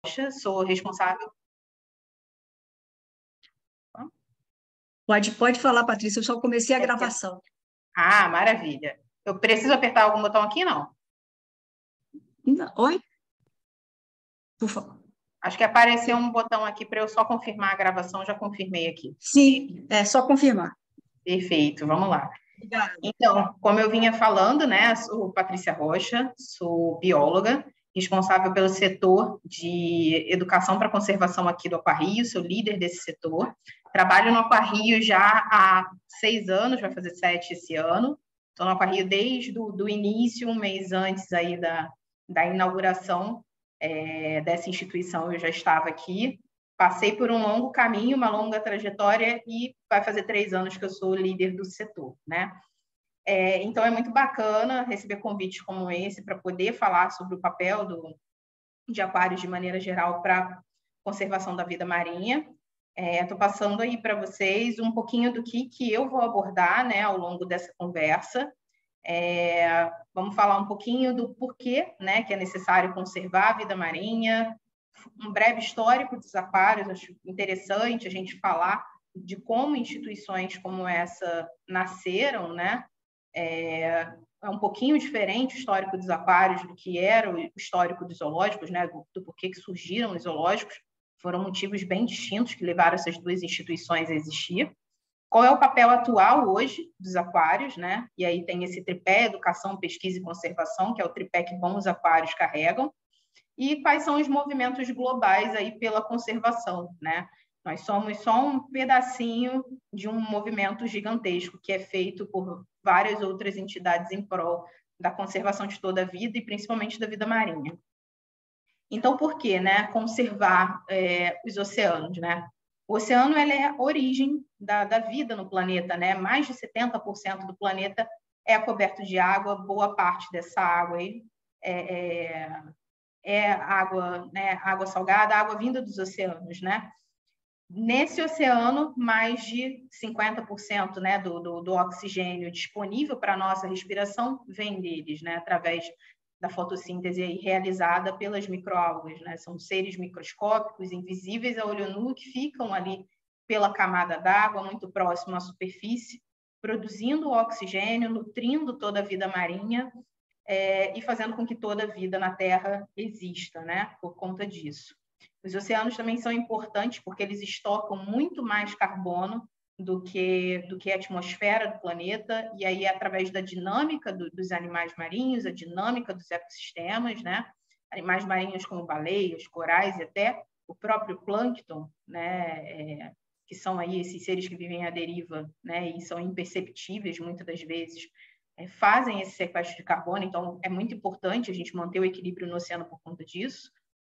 Rocha, sou responsável. Pode falar, Patrícia, eu só comecei a gravação. Ah, maravilha. Eu preciso apertar algum botão aqui, não? Oi? Por favor. Acho que apareceu um botão aqui para eu só confirmar a gravação, já confirmei aqui. Sim, é só confirmar. Perfeito, vamos lá. Obrigada. Então, como eu vinha falando, né, sou Patrícia Rocha, sou bióloga, responsável pelo setor de educação para conservação aqui do Aquarrio, sou líder desse setor. Trabalho no Aquarrio já há 6 anos, vai fazer 7 esse ano. Estou no Aquarrio desde o início, um mês antes aí da inauguração dessa instituição, eu já estava aqui. Passei por um longo caminho, uma longa trajetória, e vai fazer 3 anos que eu sou líder do setor, né? Então, é muito bacana receber convites como esse para poder falar sobre o papel de aquários de maneira geral para a conservação da vida marinha. Estou passando aí para vocês um pouquinho do que eu vou abordar, né, ao longo dessa conversa. Vamos falar um pouquinho do porquê, né, que é necessário conservar a vida marinha, um breve histórico dos aquários. Acho interessante a gente falar de como instituições como essa nasceram, né? É um pouquinho diferente o histórico dos aquários do que era o histórico dos zoológicos, né? Do porquê que surgiram os zoológicos. Foram motivos bem distintos que levaram essas duas instituições a existir. Qual é o papel atual hoje dos aquários, né? E aí tem esse tripé: educação, pesquisa e conservação, que é o tripé que bons aquários carregam. E quais são os movimentos globais aí pela conservação, né? Nós somos só um pedacinho de um movimento gigantesco que é feito por várias outras entidades em prol da conservação de toda a vida e principalmente da vida marinha. Então, por que, né, conservar os oceanos, né? O oceano, ele é a origem da vida no planeta, né? Mais de 70% do planeta é coberto de água. Boa parte dessa água aí é água, né, água salgada, água vinda dos oceanos, né? Nesse oceano, mais de 50%, né, do oxigênio disponível para a nossa respiração vem deles, né, através da fotossíntese aí realizada pelas microalgas, né? São seres microscópicos, invisíveis a olho nu, que ficam ali pela camada d'água, muito próximo à superfície, produzindo oxigênio, nutrindo toda a vida marinha, e fazendo com que toda a vida na Terra exista, né, por conta disso. Os oceanos também são importantes porque eles estocam muito mais carbono do que a atmosfera do planeta, e aí através da dinâmica dos animais marinhos, a dinâmica dos ecossistemas, né, animais marinhos como baleias, corais e até o próprio plâncton, né, que são aí esses seres que vivem à deriva, né, e são imperceptíveis muitas das vezes, fazem esse sequestro de carbono. Então é muito importante a gente manter o equilíbrio no oceano por conta disso.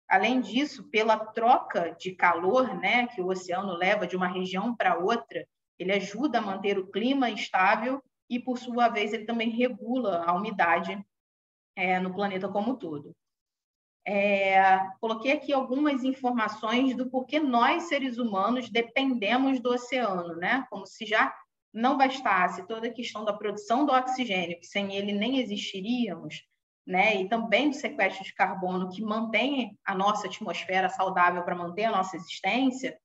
Além disso, pela troca de calor, né, que o oceano leva de uma região para outra, ele ajuda a manter o clima estável e, por sua vez, ele também regula a umidade no planeta como um todo. Coloquei aqui algumas informações do porquê nós, seres humanos, dependemos do oceano, né? Como se já não bastasse toda a questão da produção do oxigênio, que sem ele nem existiríamos, né? E também do sequestro de carbono, que mantém a nossa atmosfera saudável para manter a nossa existência.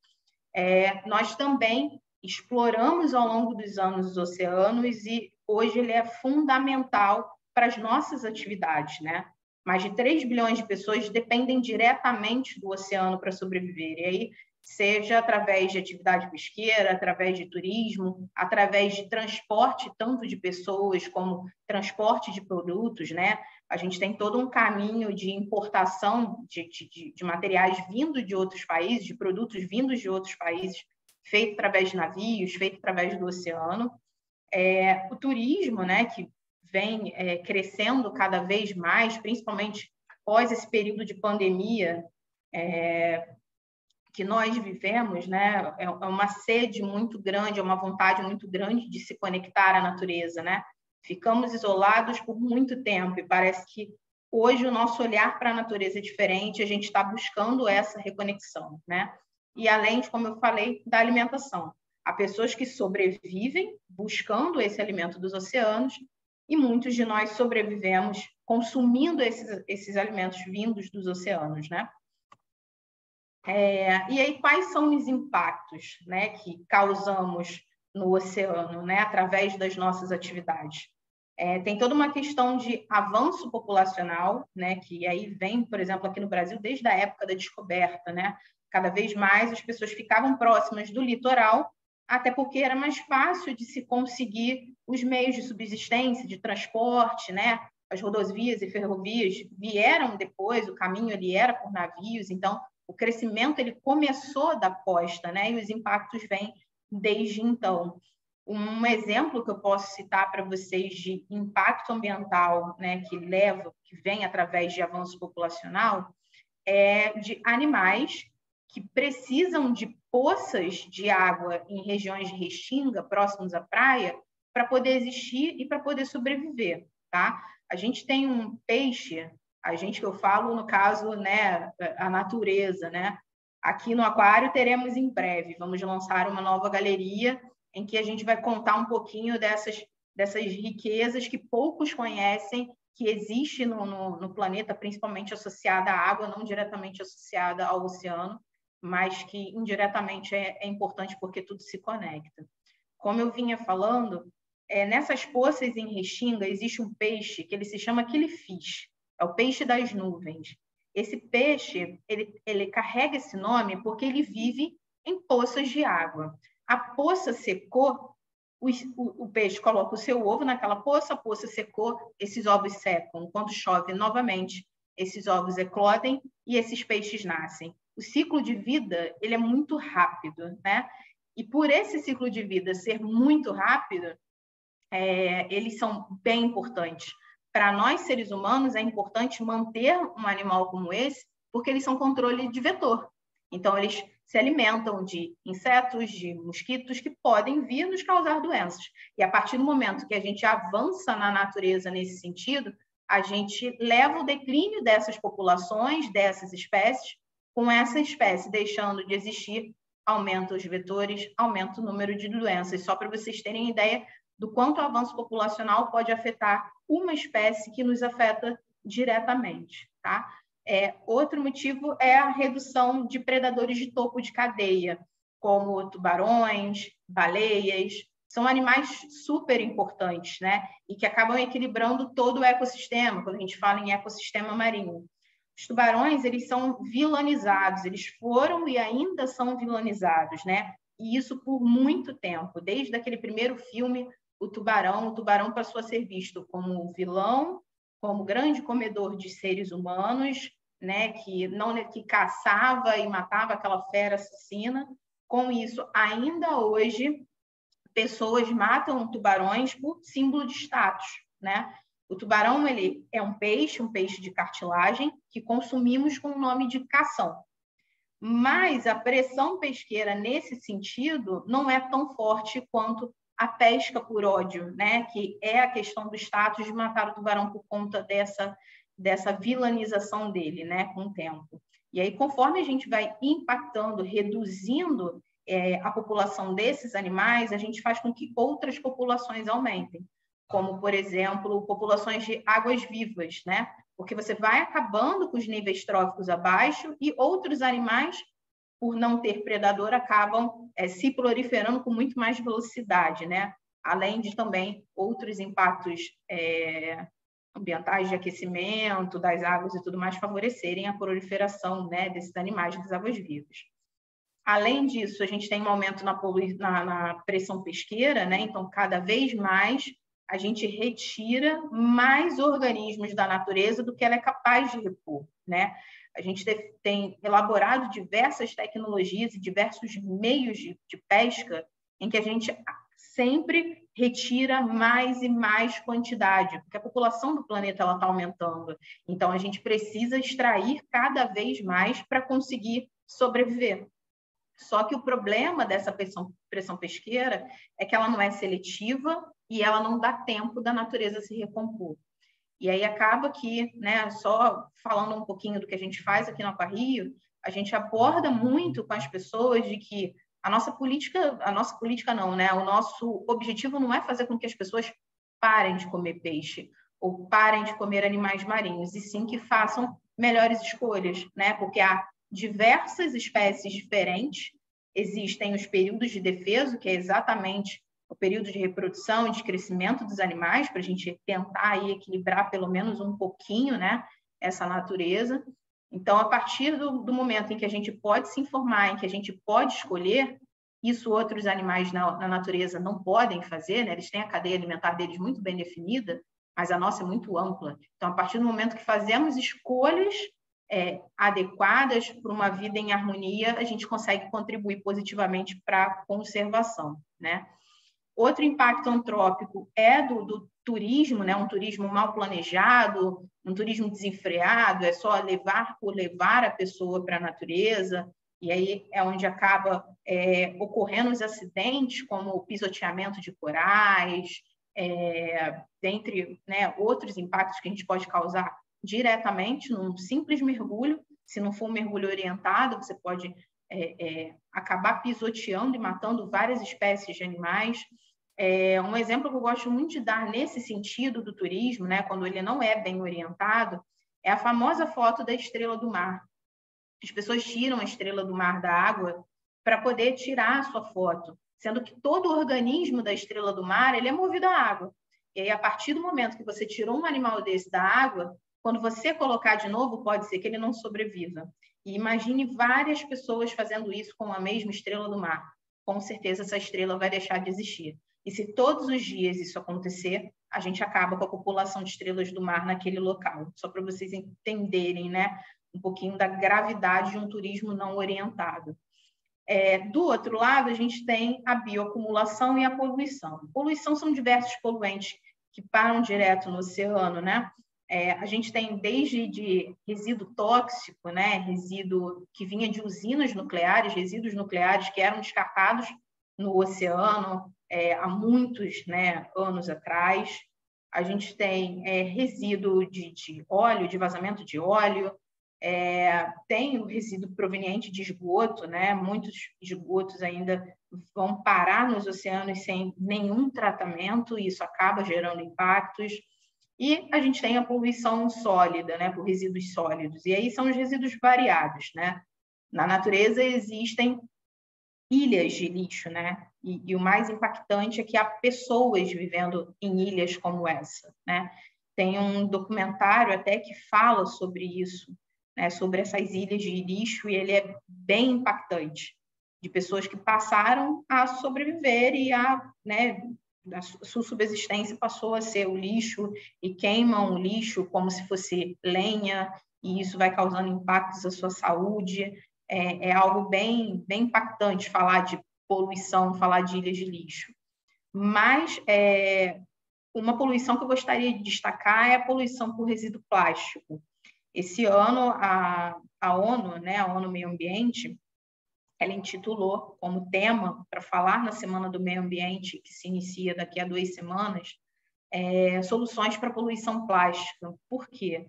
Nós também exploramos ao longo dos anos os oceanos, e hoje ele é fundamental para as nossas atividades, né? Mais de 3 bilhões de pessoas dependem diretamente do oceano para sobreviver. E aí, seja através de atividade pesqueira, através de turismo, através de transporte, tanto de pessoas como transporte de produtos, né? A gente tem todo um caminho de importação de materiais vindos de outros países, de produtos vindos de outros países, feito através de navios, feito através do oceano. O turismo, né, que vem crescendo cada vez mais, principalmente após esse período de pandemia que nós vivemos, né, é uma sede muito grande, é uma vontade muito grande de se conectar à natureza, né? Ficamos isolados por muito tempo e parece que hoje o nosso olhar para a natureza é diferente, a gente está buscando essa reconexão, né? E além de, como eu falei, da alimentação. Há pessoas que sobrevivem buscando esse alimento dos oceanos, e muitos de nós sobrevivemos consumindo esses alimentos vindos dos oceanos, né? E aí, quais são os impactos, né, que causamos no oceano, né, através das nossas atividades? Tem toda uma questão de avanço populacional, né, que aí vem, por exemplo, aqui no Brasil, desde a época da descoberta, né? Cada vez mais as pessoas ficavam próximas do litoral, até porque era mais fácil de se conseguir os meios de subsistência, de transporte, né? As rodovias e ferrovias vieram depois, o caminho ele era por navios, então o crescimento ele começou da costa, né? E os impactos vêm desde então. Um exemplo que eu posso citar para vocês de impacto ambiental, né, que vem através de avanço populacional, é de animais que precisam de poças de água em regiões de restinga, próximos à praia, para poder existir e para poder sobreviver, tá? A gente tem um peixe, a gente que eu falo, no caso, né, a natureza, né? Aqui no aquário teremos em breve, vamos lançar uma nova galeria em que a gente vai contar um pouquinho dessas riquezas que poucos conhecem, que existe no planeta, principalmente associada à água, não diretamente associada ao oceano, mas que indiretamente é importante porque tudo se conecta. Como eu vinha falando, nessas poças em restinga existe um peixe que ele se chama killifish, é o peixe das nuvens. Esse peixe, ele carrega esse nome porque ele vive em poças de água. A poça secou, o peixe coloca o seu ovo naquela poça, a poça secou, esses ovos secam. Quando chove novamente, esses ovos eclodem e esses peixes nascem. O ciclo de vida ele é muito rápido, né? E por esse ciclo de vida ser muito rápido, eles são bem importantes. Para nós, seres humanos, é importante manter um animal como esse, porque eles são controle de vetor. Então, eles se alimentam de insetos, de mosquitos que podem vir nos causar doenças. E a partir do momento que a gente avança na natureza nesse sentido, a gente leva o declínio dessas populações, dessas espécies, com essa espécie deixando de existir, aumenta os vetores, aumenta o número de doenças. Só para vocês terem ideia do quanto o avanço populacional pode afetar uma espécie que nos afeta diretamente, tá? Outro motivo é a redução de predadores de topo de cadeia, como tubarões, baleias, são animais super importantes, né? E que acabam equilibrando todo o ecossistema, quando a gente fala em ecossistema marinho. Os tubarões, eles são vilanizados, eles foram e ainda são vilanizados, né? E isso por muito tempo, desde aquele primeiro filme, o tubarão passou a ser visto como vilão, como grande comedor de seres humanos, né, que caçava e matava aquela fera assassina. Com isso, ainda hoje, pessoas matam tubarões por símbolo de status, né? O tubarão ele é um peixe de cartilagem que consumimos com o nome de cação. Mas a pressão pesqueira nesse sentido não é tão forte quanto a pesca por ódio, né? Que é a questão do status de matar o tubarão por conta dessa vilanização dele, né? Com o tempo. E aí, conforme a gente vai impactando, reduzindo a população desses animais, a gente faz com que outras populações aumentem, como, por exemplo, populações de águas-vivas, né? Porque você vai acabando com os níveis tróficos abaixo e outros animais, por não ter predador, acabam se proliferando com muito mais velocidade, né? Além de também outros impactos ambientais de aquecimento das águas e tudo mais favorecerem a proliferação, né, desses animais das águas-vivas. Além disso, a gente tem um aumento na pressão pesqueira, né? Então, cada vez mais a gente retira mais organismos da natureza do que ela é capaz de repor, né? A gente tem elaborado diversas tecnologias e diversos meios de pesca em que a gente sempre retira mais e mais quantidade, porque a população do planeta está aumentando. Então, a gente precisa extrair cada vez mais para conseguir sobreviver. Só que o problema dessa pressão pesqueira é que ela não é seletiva e ela não dá tempo da natureza se recompor. E aí acaba que, né, só falando um pouquinho do que a gente faz aqui no Aquarrio, a gente aborda muito com as pessoas de que a nossa política não, né? O nosso objetivo não é fazer com que as pessoas parem de comer peixe ou parem de comer animais marinhos, e sim que façam melhores escolhas, né? Porque diversas espécies diferentes. Existem os períodos de defeso, que é exatamente o período de reprodução e de crescimento dos animais, para a gente tentar aí equilibrar pelo menos um pouquinho, né, essa natureza. Então, a partir do momento em que a gente pode se informar, em que a gente pode escolher, isso outros animais na natureza não podem fazer, né? Eles têm a cadeia alimentar deles muito bem definida, mas a nossa é muito ampla. Então, a partir do momento que fazemos escolhas adequadas para uma vida em harmonia, a gente consegue contribuir positivamente para a conservação, né? Outro impacto antrópico é do turismo, né? Um turismo mal planejado, um turismo desenfreado, é só levar por levar a pessoa para a natureza, e aí é onde acaba ocorrendo os acidentes, como o pisoteamento de corais, dentre, né, outros impactos que a gente pode causar diretamente num simples mergulho. Se não for um mergulho orientado, você pode acabar pisoteando e matando várias espécies de animais. Um exemplo que eu gosto muito de dar nesse sentido do turismo, né, quando ele não é bem orientado, é a famosa foto da estrela do mar. As pessoas tiram a estrela do mar da água para poder tirar a sua foto, sendo que todo o organismo da estrela do mar ele é movido à água. E aí, a partir do momento que você tirou um animal desse da água, quando você colocar de novo, pode ser que ele não sobreviva. E imagine várias pessoas fazendo isso com a mesma estrela do mar. Com certeza, essa estrela vai deixar de existir. E se todos os dias isso acontecer, a gente acaba com a população de estrelas do mar naquele local. Só para vocês entenderem, né, um pouquinho da gravidade de um turismo não orientado. Do outro lado, a gente tem a bioacumulação e a poluição. Poluição são diversos poluentes que param direto no oceano, né? A gente tem desde de resíduo tóxico, né? Resíduo que vinha de usinas nucleares, resíduos nucleares que eram descartados no oceano há muitos, né, anos atrás. A gente tem resíduo de óleo, de vazamento de óleo, tem o resíduo proveniente de esgoto, né? Muitos esgotos ainda vão parar nos oceanos sem nenhum tratamento, e isso acaba gerando impactos. E a gente tem a poluição sólida, né? Por resíduos sólidos. E aí são os resíduos variados, né? Na natureza existem ilhas de lixo, né? E o mais impactante é que há pessoas vivendo em ilhas como essa, né? Tem um documentário até que fala sobre isso, né? Sobre essas ilhas de lixo, e ele é bem impactante, de pessoas que passaram a sobreviver e né, a sua subsistência passou a ser o lixo, e queimam o lixo como se fosse lenha, e isso vai causando impactos à sua saúde. É algo bem impactante falar de poluição, falar de ilhas de lixo. Mas uma poluição que eu gostaria de destacar é a poluição por resíduo plástico. Esse ano, a ONU, né, a ONU Meio Ambiente, ela intitulou como tema para falar na Semana do Meio Ambiente, que se inicia daqui a 2 semanas, soluções para a poluição plástica. Por quê?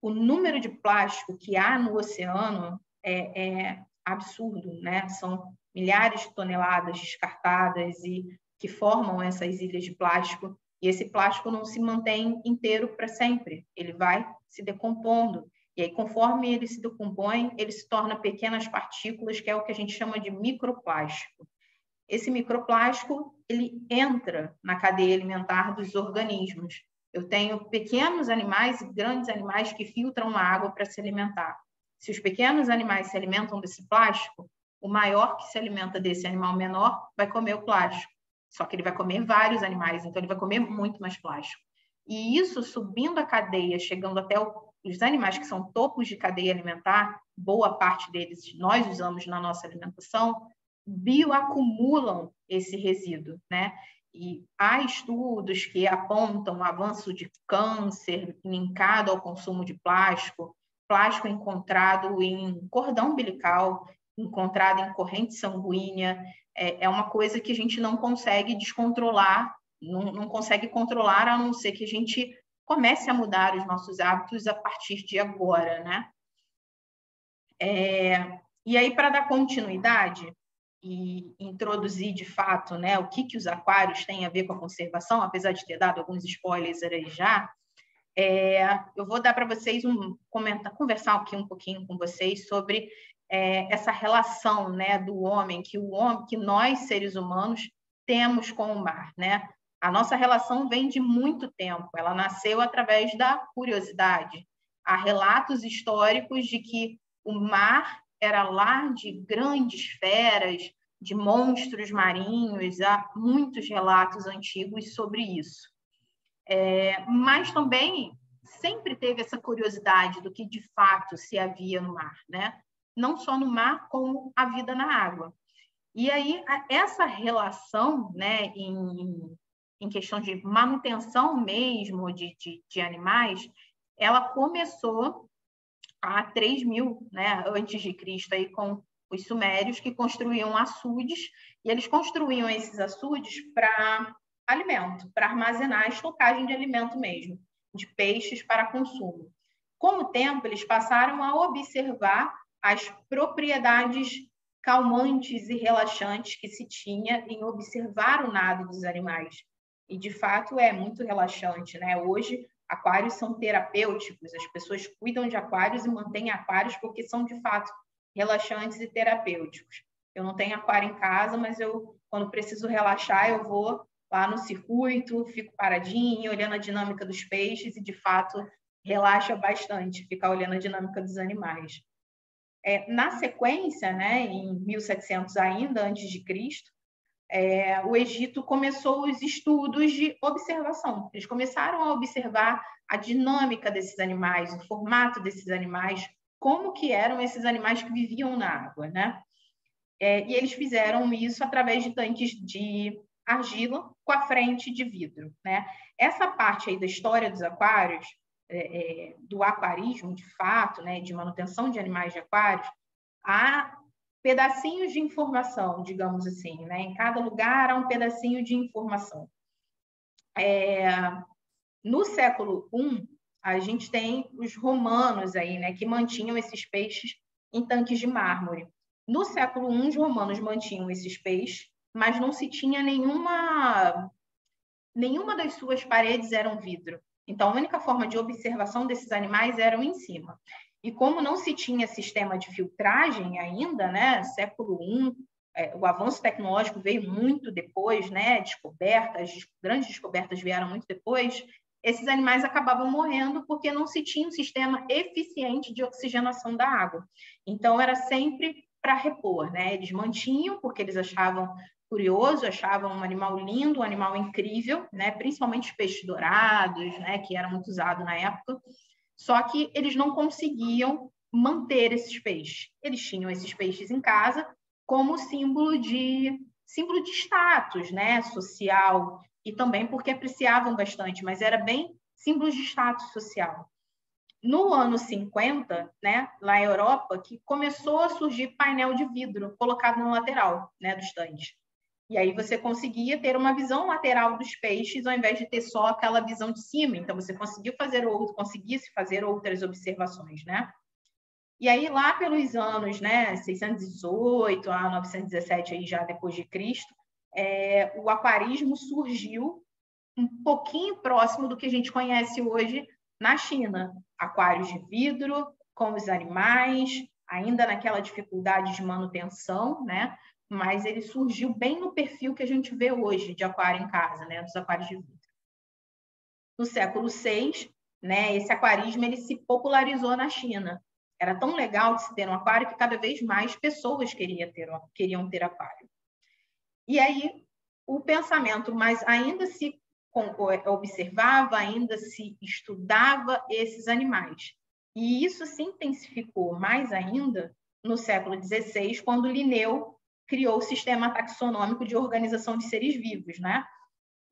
O número de plástico que há no oceano é absurdo, né? São milhares de toneladas descartadas e que formam essas ilhas de plástico, e esse plástico não se mantém inteiro para sempre, ele vai se decompondo. E aí, conforme ele se decompõe, ele se torna pequenas partículas, que é o que a gente chama de microplástico. Esse microplástico, ele entra na cadeia alimentar dos organismos. Eu tenho pequenos animais e grandes animais que filtram a água para se alimentar. Se os pequenos animais se alimentam desse plástico, o maior que se alimenta desse animal menor vai comer o plástico. Só que ele vai comer vários animais, então ele vai comer muito mais plástico. E isso, subindo a cadeia, chegando até os animais que são topos de cadeia alimentar, boa parte deles nós usamos na nossa alimentação, bioacumulam esse resíduo, né? E há estudos que apontam o avanço de câncer linkado ao consumo de plástico, plástico encontrado em cordão umbilical, encontrado em corrente sanguínea. É uma coisa que a gente não consegue descontrolar, não consegue controlar, a não ser que a gente comece a mudar os nossos hábitos a partir de agora, né? E aí, para dar continuidade e introduzir de fato, né, o que os aquários têm a ver com a conservação, apesar de ter dado alguns spoilers aí já, Eu vou dar para vocês conversar aqui um pouquinho com vocês sobre essa relação, né, do homem, que nós, seres humanos, temos com o mar, né? A nossa relação vem de muito tempo, ela nasceu através da curiosidade. Há relatos históricos de que o mar era lar de grandes feras, de monstros marinhos, há muitos relatos antigos sobre isso. Mas também sempre teve essa curiosidade do que de fato se havia no mar, né? Não só no mar, como a vida na água. E aí, essa relação, né, em questão de manutenção mesmo de animais, ela começou há 3.000, né, antes de Cristo, aí, com os sumérios, que construíam açudes, e eles construíam esses açudes para alimento, para armazenar a estocagem de alimento mesmo, de peixes para consumo. Com o tempo, eles passaram a observar as propriedades calmantes e relaxantes que se tinha em observar o nado dos animais. E, de fato, é muito relaxante, né? Hoje, aquários são terapêuticos, as pessoas cuidam de aquários e mantêm aquários porque são, de fato, relaxantes e terapêuticos. Eu não tenho aquário em casa, mas quando preciso relaxar, eu vou lá no circuito, fico paradinho, olhando a dinâmica dos peixes e, de fato, relaxa bastante ficar olhando a dinâmica dos animais. Na sequência, né, em 1700 ainda, antes de Cristo, o Egito começou os estudos de observação. Eles começaram a observar a dinâmica desses animais, o formato desses animais, como que eram esses animais que viviam na água, né? E eles fizeram isso através de tanques de argila com a frente de vidro, né? Essa parte aí da história dos aquários, do aquarismo, de fato, né, de manutenção de animais de aquários, há pedacinhos de informação, digamos assim, né? Em cada lugar há um pedacinho de informação. No século I, a gente tem os romanos aí, né, que mantinham esses peixes em tanques de mármore. No século I, os romanos mantinham esses peixes, mas não se tinha nenhuma das suas paredes eram vidro. Então, a única forma de observação desses animais era em cima. E como não se tinha sistema de filtragem ainda, né, século I, o avanço tecnológico veio muito depois, né, grandes descobertas vieram muito depois, esses animais acabavam morrendo porque não se tinha um sistema eficiente de oxigenação da água. Então, era sempre para repor, né? Eles mantinham porque eles achavam curioso, achavam um animal lindo, um animal incrível, né? Principalmente os peixes dourados, né? Que eram muito usados na época. Só que eles não conseguiam manter esses peixes. Eles tinham esses peixes em casa como símbolo de status, né? Social, e também porque apreciavam bastante, mas era bem símbolo de status social. No ano 50, né, lá na Europa, que começou a surgir painel de vidro colocado no lateral, né, dos tanques. E aí você conseguia ter uma visão lateral dos peixes ao invés de ter só aquela visão de cima. Então, você conseguia fazer outras observações, né? E aí, lá pelos anos, né, 618 a 917, aí já depois de Cristo, o aquarismo surgiu um pouquinho próximo do que a gente conhece hoje na China. Aquários de vidro, com os animais, ainda naquela dificuldade de manutenção, né? Mas ele surgiu bem no perfil que a gente vê hoje de aquário em casa, né? Dos aquários de vidro. No século VI, né, esse aquarismo ele se popularizou na China. Era tão legal de se ter um aquário que cada vez mais pessoas queriam ter aquário. E aí, o pensamento, mas ainda se observava, ainda se estudava esses animais. E isso se intensificou mais ainda no século XVI, quando Linneu criou o sistema taxonômico de organização de seres vivos, né?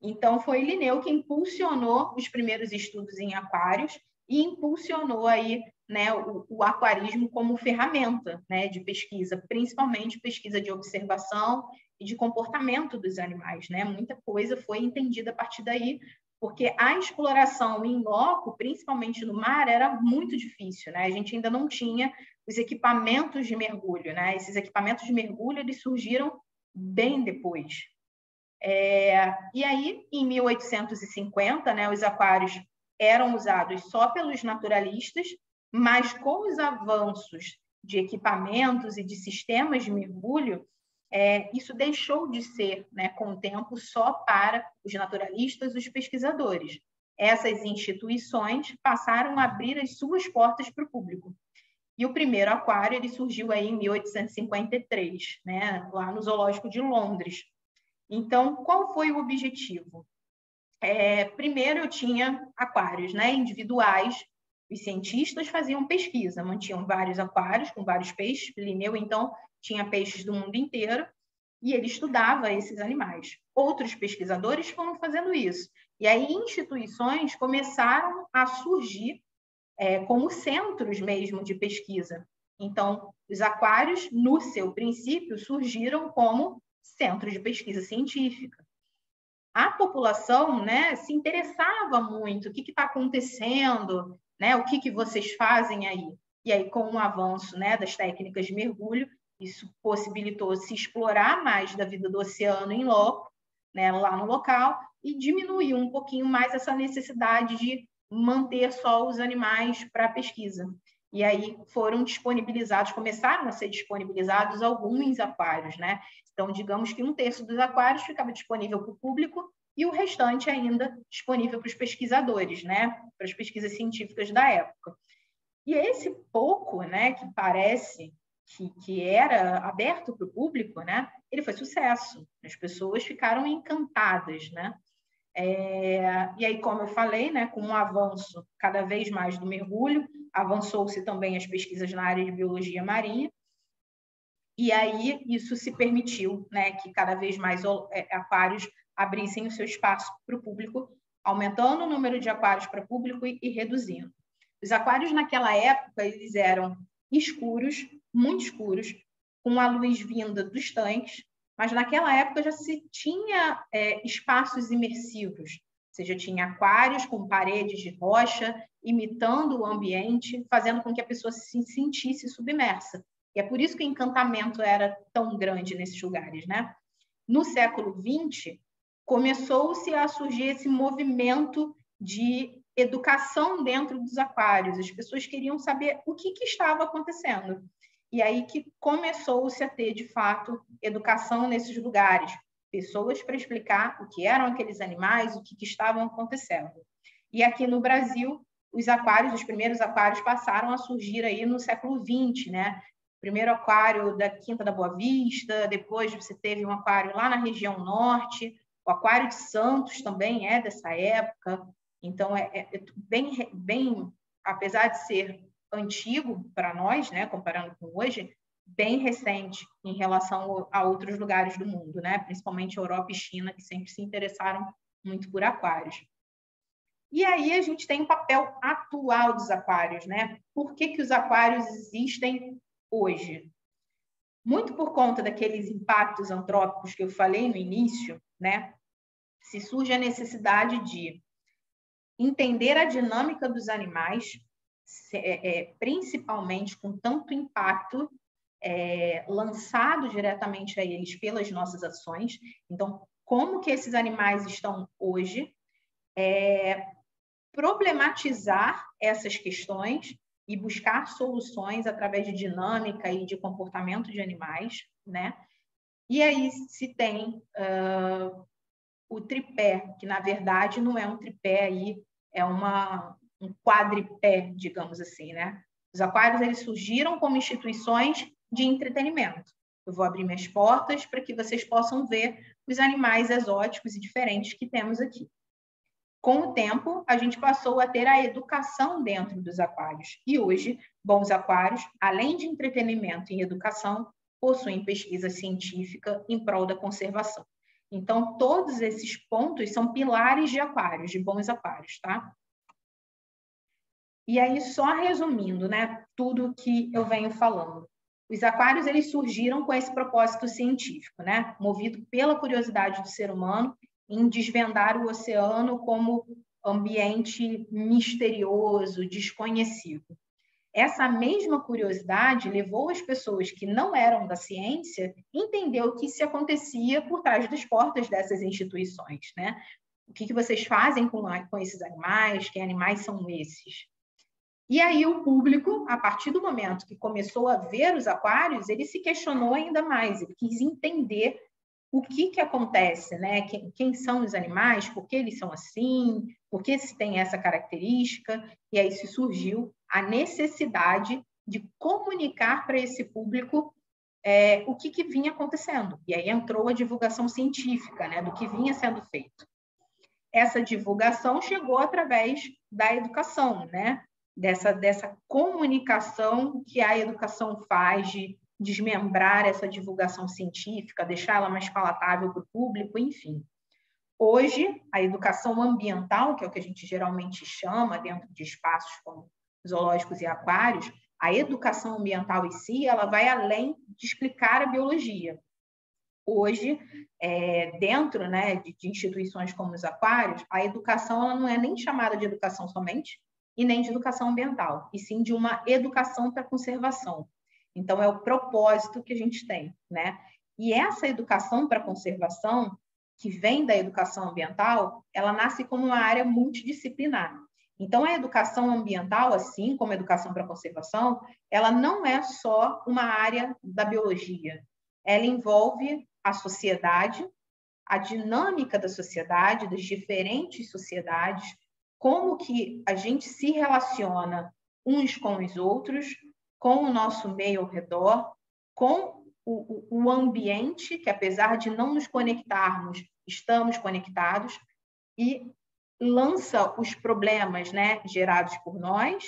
Então, foi Linneu que impulsionou os primeiros estudos em aquários e impulsionou aí, né, o aquarismo como ferramenta, né, de pesquisa, principalmente pesquisa de observação e de comportamento dos animais, né? Muita coisa foi entendida a partir daí, porque a exploração em loco, principalmente no mar, era muito difícil, né? A gente ainda não tinha os equipamentos de mergulho, né? Esses equipamentos de mergulho eles surgiram bem depois. E aí, em 1850, né, os aquários eram usados só pelos naturalistas, mas com os avanços de equipamentos e de sistemas de mergulho, isso deixou de ser, né, com o tempo, só para os naturalistas, os pesquisadores. Essas instituições passaram a abrir as suas portas para o público. E o primeiro aquário ele surgiu aí em 1853, né, lá no Zoológico de Londres. Então, qual foi o objetivo? Primeiro, eu tinha aquários, né, individuais. Os cientistas faziam pesquisa, mantinham vários aquários com vários peixes. Linneu, então, tinha peixes do mundo inteiro e ele estudava esses animais. Outros pesquisadores foram fazendo isso. E aí, instituições começaram a surgir como centros mesmo de pesquisa. Então, os aquários, no seu princípio, surgiram como centros de pesquisa científica. A população, né, se interessava muito, o que está acontecendo, né, o que vocês fazem aí? E aí, com o avanço, né, das técnicas de mergulho, isso possibilitou se explorar mais da vida do oceano em loco, né, lá no local, e diminuiu um pouquinho mais essa necessidade de manter só os animais para pesquisa. E aí foram disponibilizados, começaram a ser disponibilizados alguns aquários, né? Então, digamos que 1/3 dos aquários ficava disponível para o público e o restante ainda disponível para os pesquisadores, né? Para as pesquisas científicas da época. E esse pouco, né, que parece que era aberto para o público, né? Ele foi sucesso. As pessoas ficaram encantadas, né? E aí, como eu falei, né, com um avanço cada vez mais do mergulho, avançou-se também as pesquisas na área de biologia marinha, e aí isso se permitiu, né, que cada vez mais aquários abrissem o seu espaço para o público, aumentando o número de aquários para o público e reduzindo. Os aquários naquela época eles eram escuros, muito escuros, com a luz vinda dos tanques, mas naquela época já se tinha espaços imersivos, ou seja, tinha aquários com paredes de rocha, imitando o ambiente, fazendo com que a pessoa se sentisse submersa. E é por isso que o encantamento era tão grande nesses lugares, né? No século XX, começou-se a surgir esse movimento de educação dentro dos aquários. As pessoas queriam saber o que estava acontecendo. E aí que começou-se a ter, de fato, educação nesses lugares. Pessoas para explicar o que eram aqueles animais, o que estavam acontecendo. E aqui no Brasil, os aquários, os primeiros aquários passaram a surgir aí no século XX, né? Primeiro aquário da Quinta da Boa Vista, depois você teve um aquário lá na região norte, o aquário de Santos também é dessa época. Então, bem, apesar de ser antigo para nós, né, comparando com hoje, bem recente em relação a outros lugares do mundo, né, principalmente Europa e China, que sempre se interessaram muito por aquários. E aí a gente tem o papel atual dos aquários, né? Por que os aquários existem hoje? Muito por conta daqueles impactos antrópicos que eu falei no início, né? Se surge a necessidade de entender a dinâmica dos animais, principalmente com tanto impacto lançado diretamente a eles pelas nossas ações. Então, como que esses animais estão hoje? Problematizar essas questões e buscar soluções através de dinâmica e de comportamento de animais, né? E aí se tem o tripé, que na verdade não é um tripé aí, é um quadripé, digamos assim, né? Os aquários eles surgiram como instituições de entretenimento. Eu vou abrir minhas portas para que vocês possam ver os animais exóticos e diferentes que temos aqui. Com o tempo, a gente passou a ter a educação dentro dos aquários. E hoje, bons aquários, além de entretenimento e educação, possuem pesquisa científica em prol da conservação. Então, todos esses pontos são pilares de aquários, de bons aquários, tá? E aí, só resumindo, né, tudo que eu venho falando. Os aquários, eles surgiram com esse propósito científico, né? Movido pela curiosidade do ser humano em desvendar o oceano como ambiente misterioso, desconhecido. Essa mesma curiosidade levou as pessoas que não eram da ciência a entender o que se acontecia por trás das portas dessas instituições, né? O que vocês fazem com esses animais? Que animais são esses? E aí o público, a partir do momento que começou a ver os aquários, ele se questionou ainda mais, ele quis entender o que acontece, né? Quem são os animais, por que eles são assim, por que se tem essa característica, e aí se surgiu a necessidade de comunicar para esse público o que vinha acontecendo. E aí entrou a divulgação científica, né, do que vinha sendo feito. Essa divulgação chegou através da educação, né? Dessa comunicação que a educação faz de desmembrar essa divulgação científica, deixá-la mais palatável para o público, enfim. Hoje, a educação ambiental, que é o que a gente geralmente chama dentro de espaços como zoológicos e aquários, a educação ambiental em si, ela vai além de explicar a biologia. Hoje, dentro, né, de instituições como os aquários, a educação ela não é nem chamada de educação somente e nem de educação ambiental, e sim de uma educação para conservação. Então, é o propósito que a gente tem, né? E essa educação para conservação, que vem da educação ambiental, ela nasce como uma área multidisciplinar. Então, a educação ambiental, assim como a educação para conservação, ela não é só uma área da biologia. Ela envolve a sociedade, a dinâmica da sociedade, das diferentes sociedades, como que a gente se relaciona uns com os outros, com o nosso meio ao redor, com o ambiente, que apesar de não nos conectarmos, estamos conectados, e lança os problemas, né, gerados por nós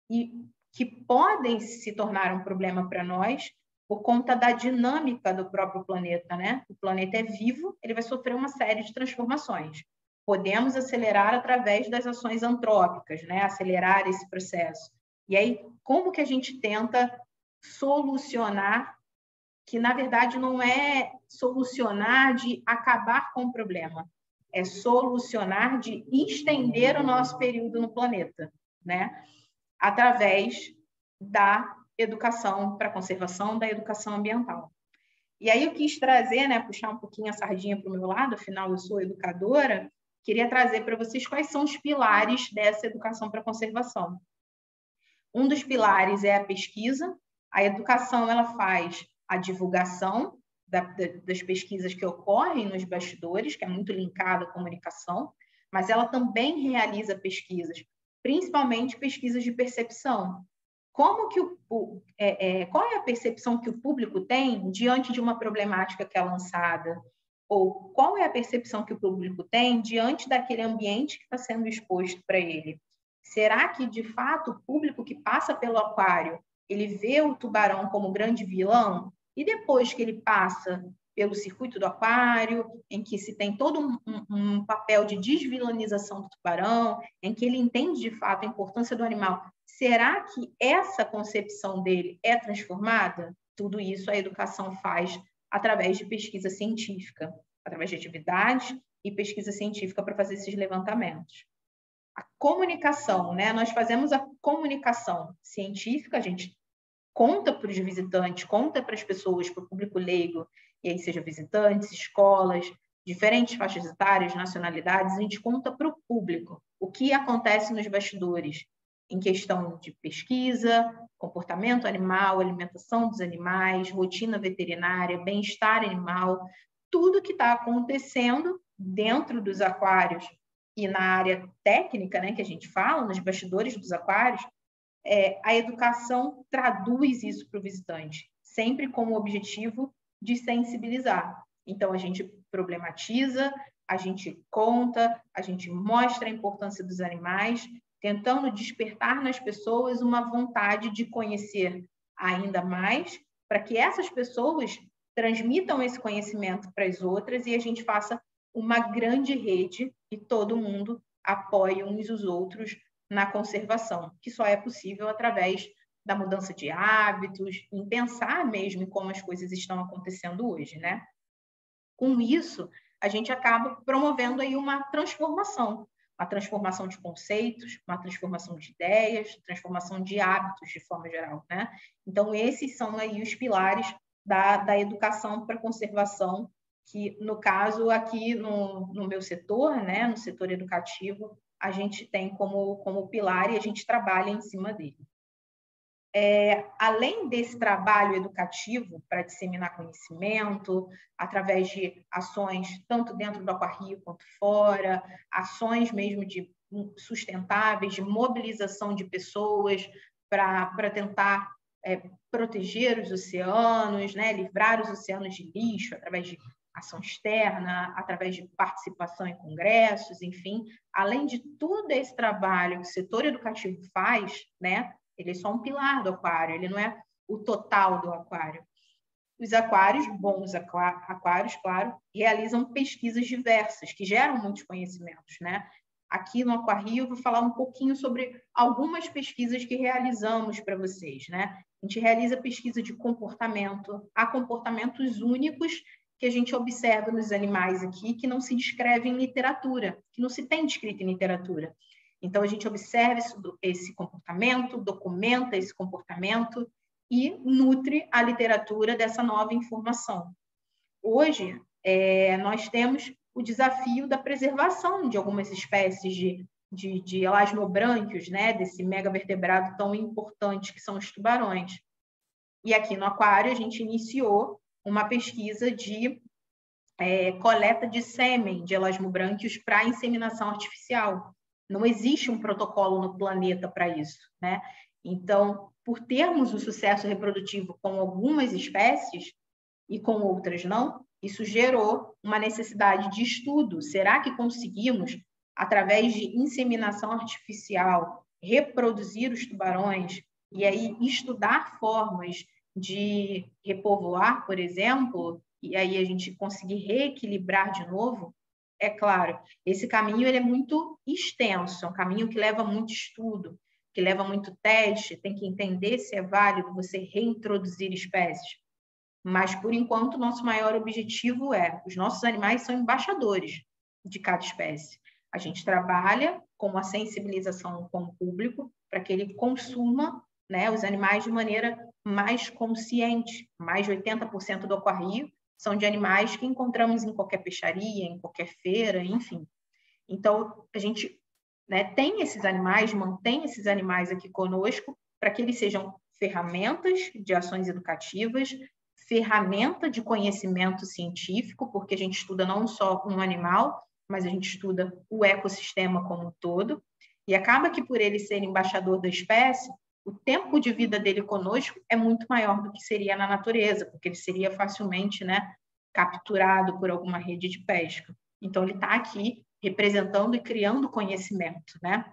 e que podem se tornar um problema para nós por conta da dinâmica do próprio planeta, né? O planeta é vivo, ele vai sofrer uma série de transformações. Podemos acelerar através das ações antrópicas, né? Acelerar esse processo. E aí, como que a gente tenta solucionar, que na verdade não é solucionar de acabar com o problema, é solucionar de estender o nosso período no planeta, né? Através da educação para conservação, da educação ambiental. E aí eu quis trazer, né, puxar um pouquinho a sardinha para o meu lado, afinal eu sou educadora, queria trazer para vocês quais são os pilares dessa educação para conservação. Um dos pilares é a pesquisa. A educação ela faz a divulgação das pesquisas que ocorrem nos bastidores, que é muito linkada à comunicação, mas ela também realiza pesquisas, principalmente pesquisas de percepção. Qual é a percepção que o público tem diante de uma problemática que é lançada? Ou qual é a percepção que o público tem diante daquele ambiente que está sendo exposto para ele? Será que, de fato, o público que passa pelo aquário, ele vê o tubarão como grande vilão? E depois que ele passa pelo circuito do aquário, em que se tem todo um papel de desvilanização do tubarão, em que ele entende, de fato, a importância do animal, será que essa concepção dele é transformada? Tudo isso a educação faz através de pesquisa científica, através de atividades e pesquisa científica para fazer esses levantamentos. A comunicação, né? Nós fazemos a comunicação científica, a gente conta para os visitantes, conta para as pessoas, para o público leigo, e aí seja visitantes, escolas, diferentes faixas etárias, nacionalidades, a gente conta para o público o que acontece nos bastidores, em questão de pesquisa, comportamento animal, alimentação dos animais, rotina veterinária, bem-estar animal, tudo que está acontecendo dentro dos aquários e na área técnica, né, que a gente fala, nos bastidores dos aquários, a educação traduz isso para o visitante, sempre com o objetivo de sensibilizar. Então, a gente problematiza, a gente conta, a gente mostra a importância dos animais, tentando despertar nas pessoas uma vontade de conhecer ainda mais, para que essas pessoas transmitam esse conhecimento para as outras e a gente faça uma grande rede e todo mundo apoie uns os outros na conservação, que só é possível através da mudança de hábitos, em pensar mesmo em como as coisas estão acontecendo hoje, né? Com isso, a gente acaba promovendo aí uma transformação de conceitos, uma transformação de ideias, transformação de hábitos de forma geral, né? Então, esses são aí os pilares da educação para conservação que, no caso, aqui no meu setor, né, no setor educativo, a gente tem como pilar e a gente trabalha em cima dele. Além desse trabalho educativo para disseminar conhecimento, através de ações tanto dentro do Aquarrio quanto fora, ações mesmo de sustentáveis, de mobilização de pessoas para tentar proteger os oceanos, né, livrar os oceanos de lixo através de ação externa, através de participação em congressos, enfim, além de todo esse trabalho que o setor educativo faz, né, ele é só um pilar do aquário, ele não é o total do aquário. Os aquários, bons aquários, claro, realizam pesquisas diversas, que geram muitos conhecimentos, né? Aqui no Aquarrio, eu vou falar um pouquinho sobre algumas pesquisas que realizamos para vocês, né? A gente realiza pesquisa de comportamento, há comportamentos únicos que a gente observa nos animais aqui, que não se descreve em literatura, que não se tem descrito em literatura. Então, a gente observa esse comportamento, documenta esse comportamento e nutre a literatura dessa nova informação. Hoje, nós temos o desafio da preservação de algumas espécies de elasmobrânquios, né, desse megavertebrado tão importante que são os tubarões. E aqui no aquário, a gente iniciou uma pesquisa de coleta de sêmen de elasmobrânquios para inseminação artificial. Não existe um protocolo no planeta para isso, né? Então, por termos o sucesso reprodutivo com algumas espécies e com outras não, isso gerou uma necessidade de estudo. Será que conseguimos, através de inseminação artificial, reproduzir os tubarões e aí estudar formas de repovoar, por exemplo, e aí a gente conseguir reequilibrar de novo? É claro, esse caminho ele é muito extenso, é um caminho que leva muito estudo, que leva muito teste, tem que entender se é válido você reintroduzir espécies. Mas, por enquanto, o nosso maior objetivo os nossos animais são embaixadores de cada espécie. A gente trabalha com a sensibilização com o público para que ele consuma, né, os animais de maneira mais consciente. Mais de 80% do aquário são de animais que encontramos em qualquer peixaria, em qualquer feira, enfim. Então, a gente, né, tem esses animais, mantém esses animais aqui conosco para que eles sejam ferramentas de ações educativas, ferramenta de conhecimento científico, porque a gente estuda não só um animal, mas a gente estuda o ecossistema como um todo, e acaba que por ele ser embaixador da espécie, o tempo de vida dele conosco é muito maior do que seria na natureza, porque ele seria facilmente, né, capturado por alguma rede de pesca. Então, ele está aqui representando e criando conhecimento, né?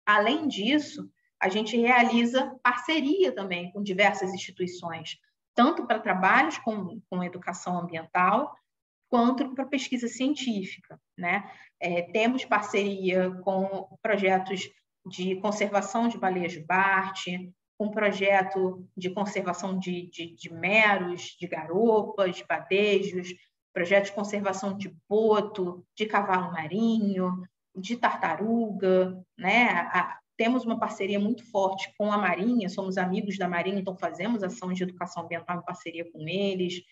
Além disso, a gente realiza parceria também com diversas instituições, tanto para trabalhos com educação ambiental, quanto para pesquisa científica, né? Temos parceria com projetos de conservação de baleias de Bart, com projeto de conservação de meros, de garopas, de badejos, projeto de conservação de boto, de cavalo marinho, de tartaruga, né? Temos uma parceria muito forte com a Marinha, somos amigos da Marinha, então fazemos ações de educação ambiental em parceria com eles.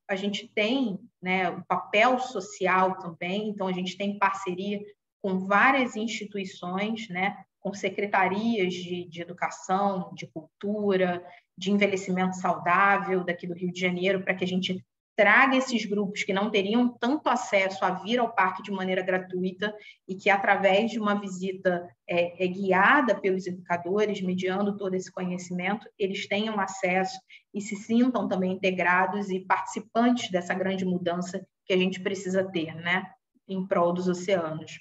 A gente tem, né, o papel social também, então a gente tem parceria com várias instituições, né, com secretarias de educação, de cultura, de envelhecimento saudável daqui do Rio de Janeiro, para que a gente traga esses grupos que não teriam tanto acesso a vir ao parque de maneira gratuita e que, através de uma visita guiada pelos educadores, mediando todo esse conhecimento, eles tenham acesso e se sintam também integrados e participantes dessa grande mudança que a gente precisa ter, né, em prol dos oceanos.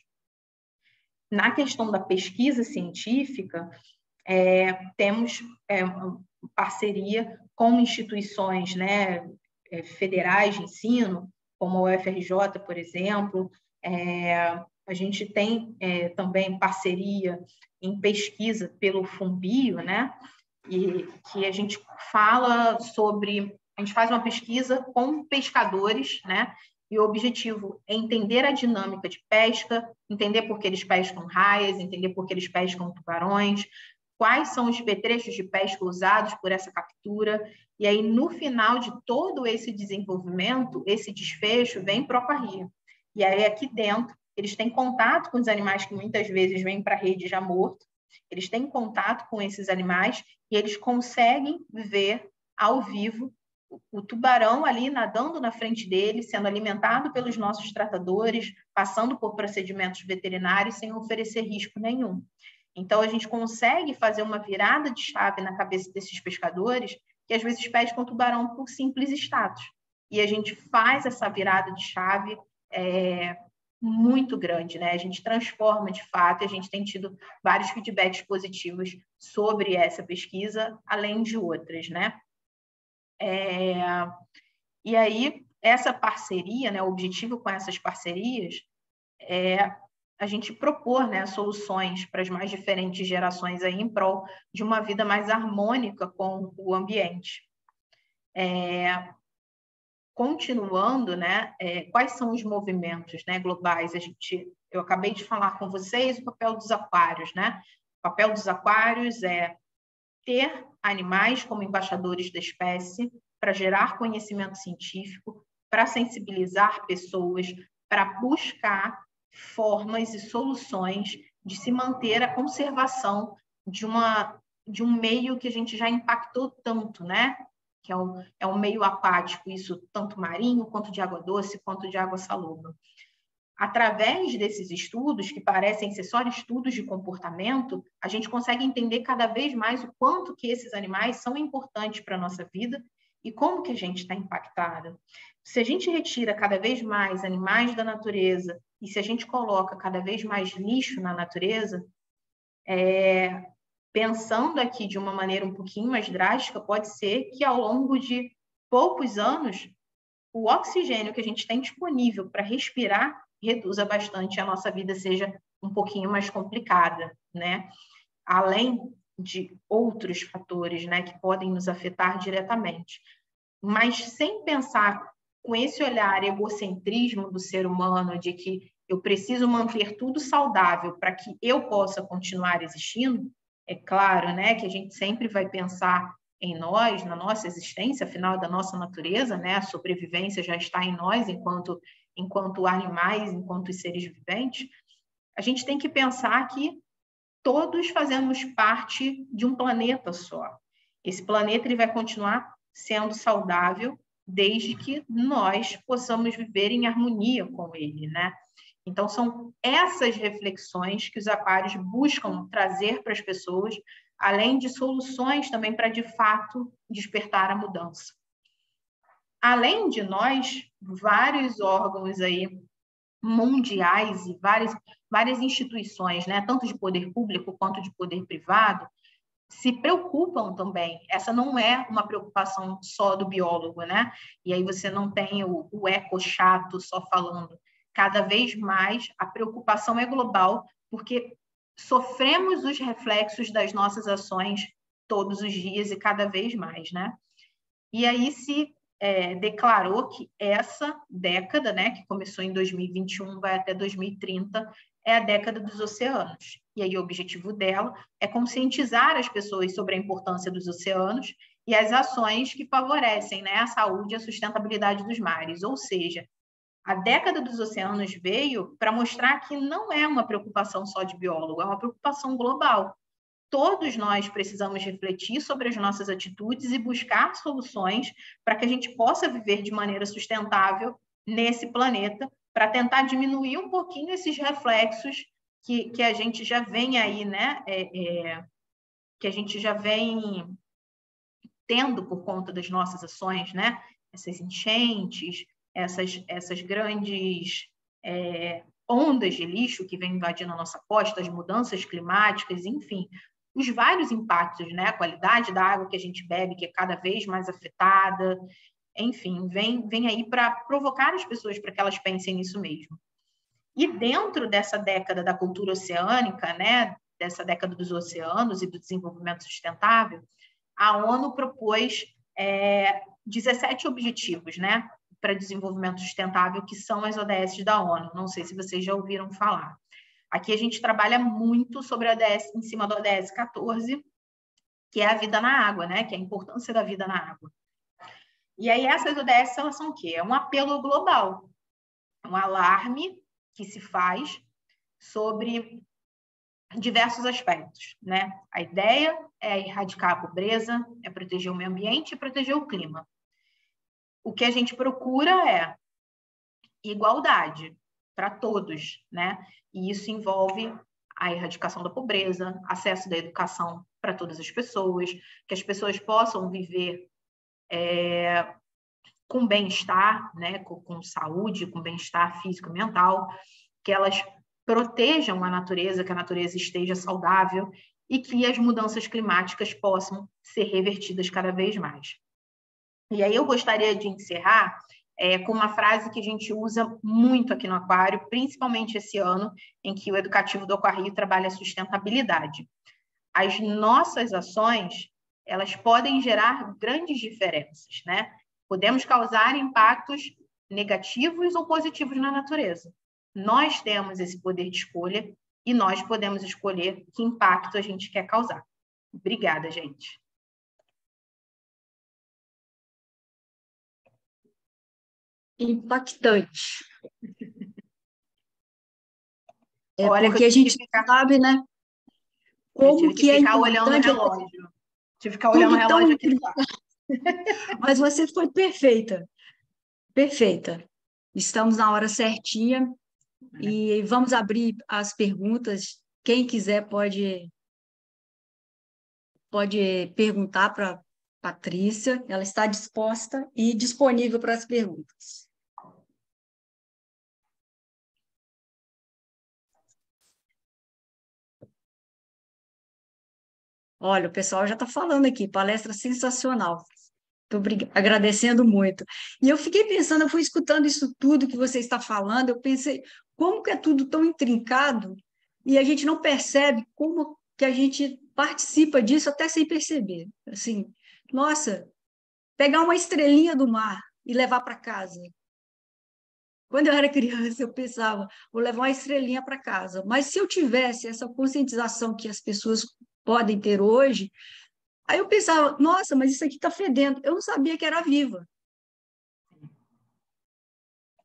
Na questão da pesquisa científica, temos parceria com instituições, né, federais de ensino, como a UFRJ, por exemplo. A gente tem também parceria em pesquisa pelo FUNBio, né? E que a gente fala sobre... A gente faz uma pesquisa com pescadores, né? E o objetivo é entender a dinâmica de pesca, entender por que eles pescam raias, entender por que eles pescam tubarões, quais são os petrechos de pesca usados por essa captura, e aí, no final de todo esse desenvolvimento, esse desfecho vem para o aquário. E aí, aqui dentro, eles têm contato com os animais que muitas vezes vêm para a rede já morto, eles têm contato com esses animais e eles conseguem ver ao vivo o tubarão ali nadando na frente dele, sendo alimentado pelos nossos tratadores, passando por procedimentos veterinários sem oferecer risco nenhum. Então, a gente consegue fazer uma virada de chave na cabeça desses pescadores que às vezes pescam tubarão por simples status. E a gente faz essa virada de chave muito grande, né? A gente transforma de fato, e a gente tem tido vários feedbacks positivos sobre essa pesquisa, além de outras, né? E aí, essa parceria, né, o objetivo com essas parcerias é a gente propor, né, soluções para as mais diferentes gerações aí em prol de uma vida mais harmônica com o ambiente. Continuando, né, quais são os movimentos, né, globais? Eu acabei de falar com vocês o papel dos aquários, né? O papel dos aquários é ter animais como embaixadores da espécie para gerar conhecimento científico, para sensibilizar pessoas, para buscar formas e soluções de se manter a conservação de um meio que a gente já impactou tanto, né? Que é um meio aquático, isso tanto marinho, quanto de água doce, quanto de água salobra. Através desses estudos, que parecem ser só estudos de comportamento, a gente consegue entender cada vez mais o quanto que esses animais são importantes para a nossa vida e como que a gente está impactado. Se a gente retira cada vez mais animais da natureza e se a gente coloca cada vez mais lixo na natureza, pensando aqui de uma maneira um pouquinho mais drástica, pode ser que ao longo de poucos anos, o oxigênio que a gente tem disponível para respirar reduza bastante, a nossa vida seja um pouquinho mais complicada, né? Além de outros fatores, né, que podem nos afetar diretamente. Mas sem pensar com esse olhar egocentrismo do ser humano de que eu preciso manter tudo saudável para que eu possa continuar existindo, é claro, né, que a gente sempre vai pensar em nós, na nossa existência, afinal da nossa natureza, né, a sobrevivência já está em nós enquanto animais, enquanto seres viventes. A gente tem que pensar que todos fazemos parte de um planeta só. Esse planeta ele vai continuar sendo saudável desde que nós possamos viver em harmonia com ele, né? Então, são essas reflexões que os aquários buscam trazer para as pessoas, além de soluções também para, de fato, despertar a mudança. Além de nós, vários órgãos aí mundiais e várias instituições, né, tanto de poder público quanto de poder privado, se preocupam também. Essa não é uma preocupação só do biólogo, né? E aí você não tem o eco chato só falando. Cada vez mais a preocupação é global, porque sofremos os reflexos das nossas ações todos os dias e cada vez mais, né? E aí se declarou que essa década, né, que começou em 2021, vai até 2030, é a década dos oceanos. E aí o objetivo dela é conscientizar as pessoas sobre a importância dos oceanos e as ações que favorecem, né, a saúde e a sustentabilidade dos mares. Ou seja, a década dos oceanos veio para mostrar que não é uma preocupação só de biólogo, é uma preocupação global. Todos nós precisamos refletir sobre as nossas atitudes e buscar soluções para que a gente possa viver de maneira sustentável nesse planeta, para tentar diminuir um pouquinho esses reflexos que a gente já vem aí, né? Que a gente já vem tendo por conta das nossas ações, né? Essas enchentes, essas grandes ondas de lixo que vêm invadindo a nossa costa, as mudanças climáticas, enfim, os vários impactos, né? A qualidade da água que a gente bebe, que é cada vez mais afetada, enfim, vem aí para provocar as pessoas para que elas pensem nisso mesmo. E dentro dessa década da cultura oceânica, né? Dessa década dos oceanos e do desenvolvimento sustentável, a ONU propôs 17 objetivos, né? Para desenvolvimento sustentável, que são as ODS da ONU. Não sei se vocês já ouviram falar. Aqui a gente trabalha muito sobre a ODS, em cima do ODS 14, que é a vida na água, né? Que é a importância da vida na água. E aí essas ODS, elas são o quê? É um apelo global, um alarme que se faz sobre diversos aspectos, né? A ideia é erradicar a pobreza, é proteger o meio ambiente e proteger o clima. O que a gente procura é igualdade para todos, né? E isso envolve a erradicação da pobreza, acesso da educação para todas as pessoas, que as pessoas possam viver com bem-estar, né? Com saúde, com bem-estar físico e mental, que elas protejam a natureza, que a natureza esteja saudável e que as mudanças climáticas possam ser revertidas cada vez mais. E aí eu gostaria de encerrar com uma frase que a gente usa muito aqui no Aquário, principalmente esse ano, em que o Educativo do Aquário trabalha a sustentabilidade. As nossas ações, elas podem gerar grandes diferenças, né? Podemos causar impactos negativos ou positivos na natureza. Nós temos esse poder de escolha e nós podemos escolher que impacto a gente quer causar. Obrigada, gente. Impactante. Olha, Porque a gente sabe, né, eu como tive que que é ficar olhando o importante, relógio. Tive que ficar olhando o tudo tão relógio aqui do intricado. Mas você foi perfeita, perfeita. Estamos na hora certinha e vamos abrir as perguntas. Quem quiser pode perguntar para Patrícia. Ela está disposta e disponível para as perguntas. Olha, o pessoal já está falando aqui, palestra sensacional. Estou agradecendo muito. E eu fiquei pensando, eu fui escutando isso tudo que você está falando, eu pensei, como que é tudo tão intrincado e a gente não percebe como que a gente participa disso até sem perceber. Assim, nossa, pegar uma estrelinha do mar e levar para casa. Quando eu era criança, eu pensava, vou levar uma estrelinha para casa. Mas se eu tivesse essa conscientização que as pessoas podem ter hoje, aí eu pensava, nossa, mas isso aqui está fedendo. Eu não sabia que era viva.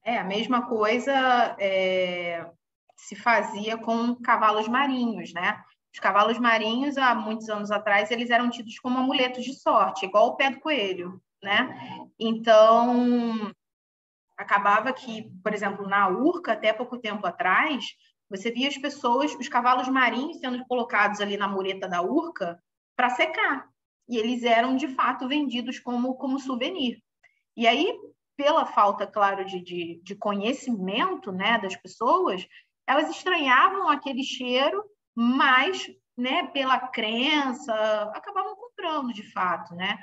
A mesma coisa se fazia com cavalos marinhos, né? Os cavalos marinhos, há muitos anos atrás, eles eram tidos como amuletos de sorte, igual o pé do coelho, né? Então, acabava que, por exemplo, na Urca, até pouco tempo atrás, você via as pessoas, os cavalos marinhos sendo colocados ali na mureta da Urca para secar. E eles eram, de fato, vendidos como souvenir. E aí, pela falta, claro, de conhecimento, né, das pessoas, elas estranhavam aquele cheiro, mas, né, pela crença, acabavam comprando, de fato, né?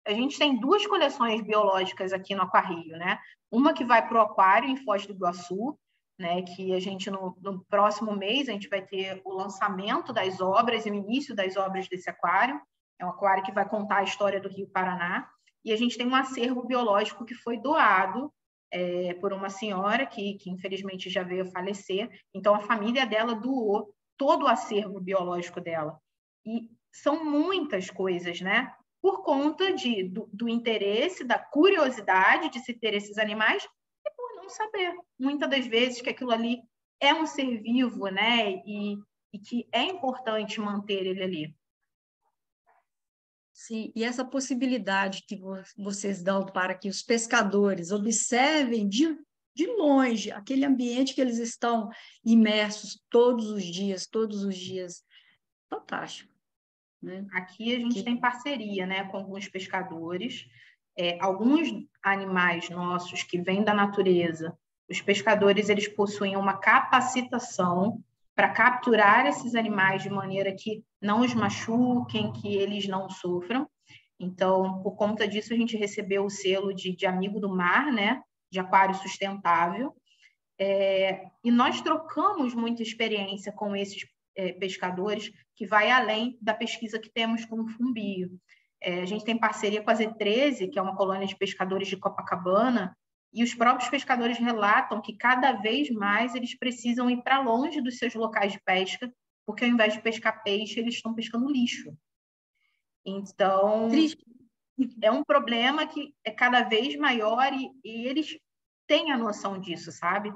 A gente tem duas coleções biológicas aqui no Aquário, né? Uma que vai para o aquário em Foz do Iguaçu, né? Que a gente, no próximo mês, a gente vai ter o lançamento das obras e o início das obras desse aquário. É um aquário que vai contar a história do Rio Paraná. E a gente tem um acervo biológico que foi doado por uma senhora que infelizmente já veio a falecer. Então, a família dela doou todo o acervo biológico dela. E são muitas coisas, né? Por conta do interesse, da curiosidade de se ter esses animais e por não saber, muitas das vezes, que aquilo ali é um ser vivo, né? E que é importante manter ele ali. Sim, e essa possibilidade que vocês dão para que os pescadores observem de longe aquele ambiente que eles estão imersos todos os dias, fantástico, né? Aqui a gente tem parceria, né, com alguns pescadores, alguns animais nossos que vêm da natureza, os pescadores eles possuem uma capacitação para capturar esses animais de maneira que não os machuquem, que eles não sofram. Então, por conta disso, a gente recebeu o selo de amigo do mar, né, de aquário sustentável. E nós trocamos muita experiência com esses pescadores, que vai além da pesquisa que temos com o Fumbio. A gente tem parceria com a Z13, que é uma colônia de pescadores de Copacabana, E os próprios pescadores relatam que cada vez mais eles precisam ir para longe dos seus locais de pesca, porque ao invés de pescar peixe, eles estão pescando lixo. Então, Triste. é um problema que é cada vez maior e eles têm a noção disso, sabe?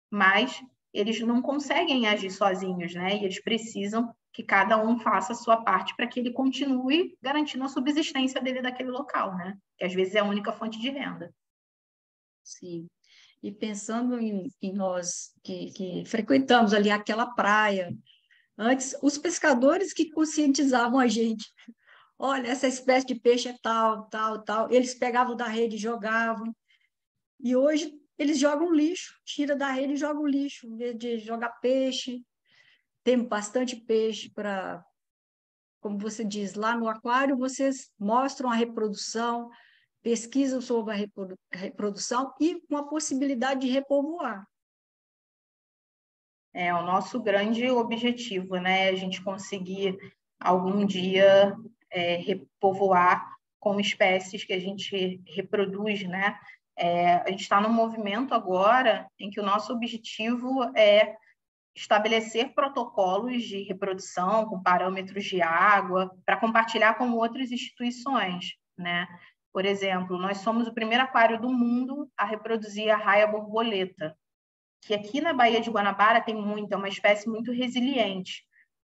Mas eles não conseguem agir sozinhos, né? E eles precisam que cada um faça a sua parte para que ele continue garantindo a subsistência dele daquele local, né? Que às vezes é a única fonte de renda. Sim. E pensando em nós que frequentamos ali aquela praia, antes, os pescadores que conscientizavam a gente. Olha, essa espécie de peixe é tal, tal, tal. Eles pegavam da rede e jogavam. E hoje eles jogam lixo, tira da rede e jogam lixo, em vez de jogar peixe. Tem bastante peixe para, como você diz, lá no aquário vocês mostram a reprodução, pesquisam sobre a reprodução e com a possibilidade de repovoar. É o nosso grande objetivo, né? A gente conseguir algum dia repovoar com espécies que a gente reproduz, né? A gente está num movimento agora em que o nosso objetivo é estabelecer protocolos de reprodução com parâmetros de água para compartilhar com outras instituições, né? Por exemplo, nós somos o primeiro aquário do mundo a reproduzir a raia borboleta, que aqui na Baía de Guanabara tem muito, é uma espécie muito resiliente,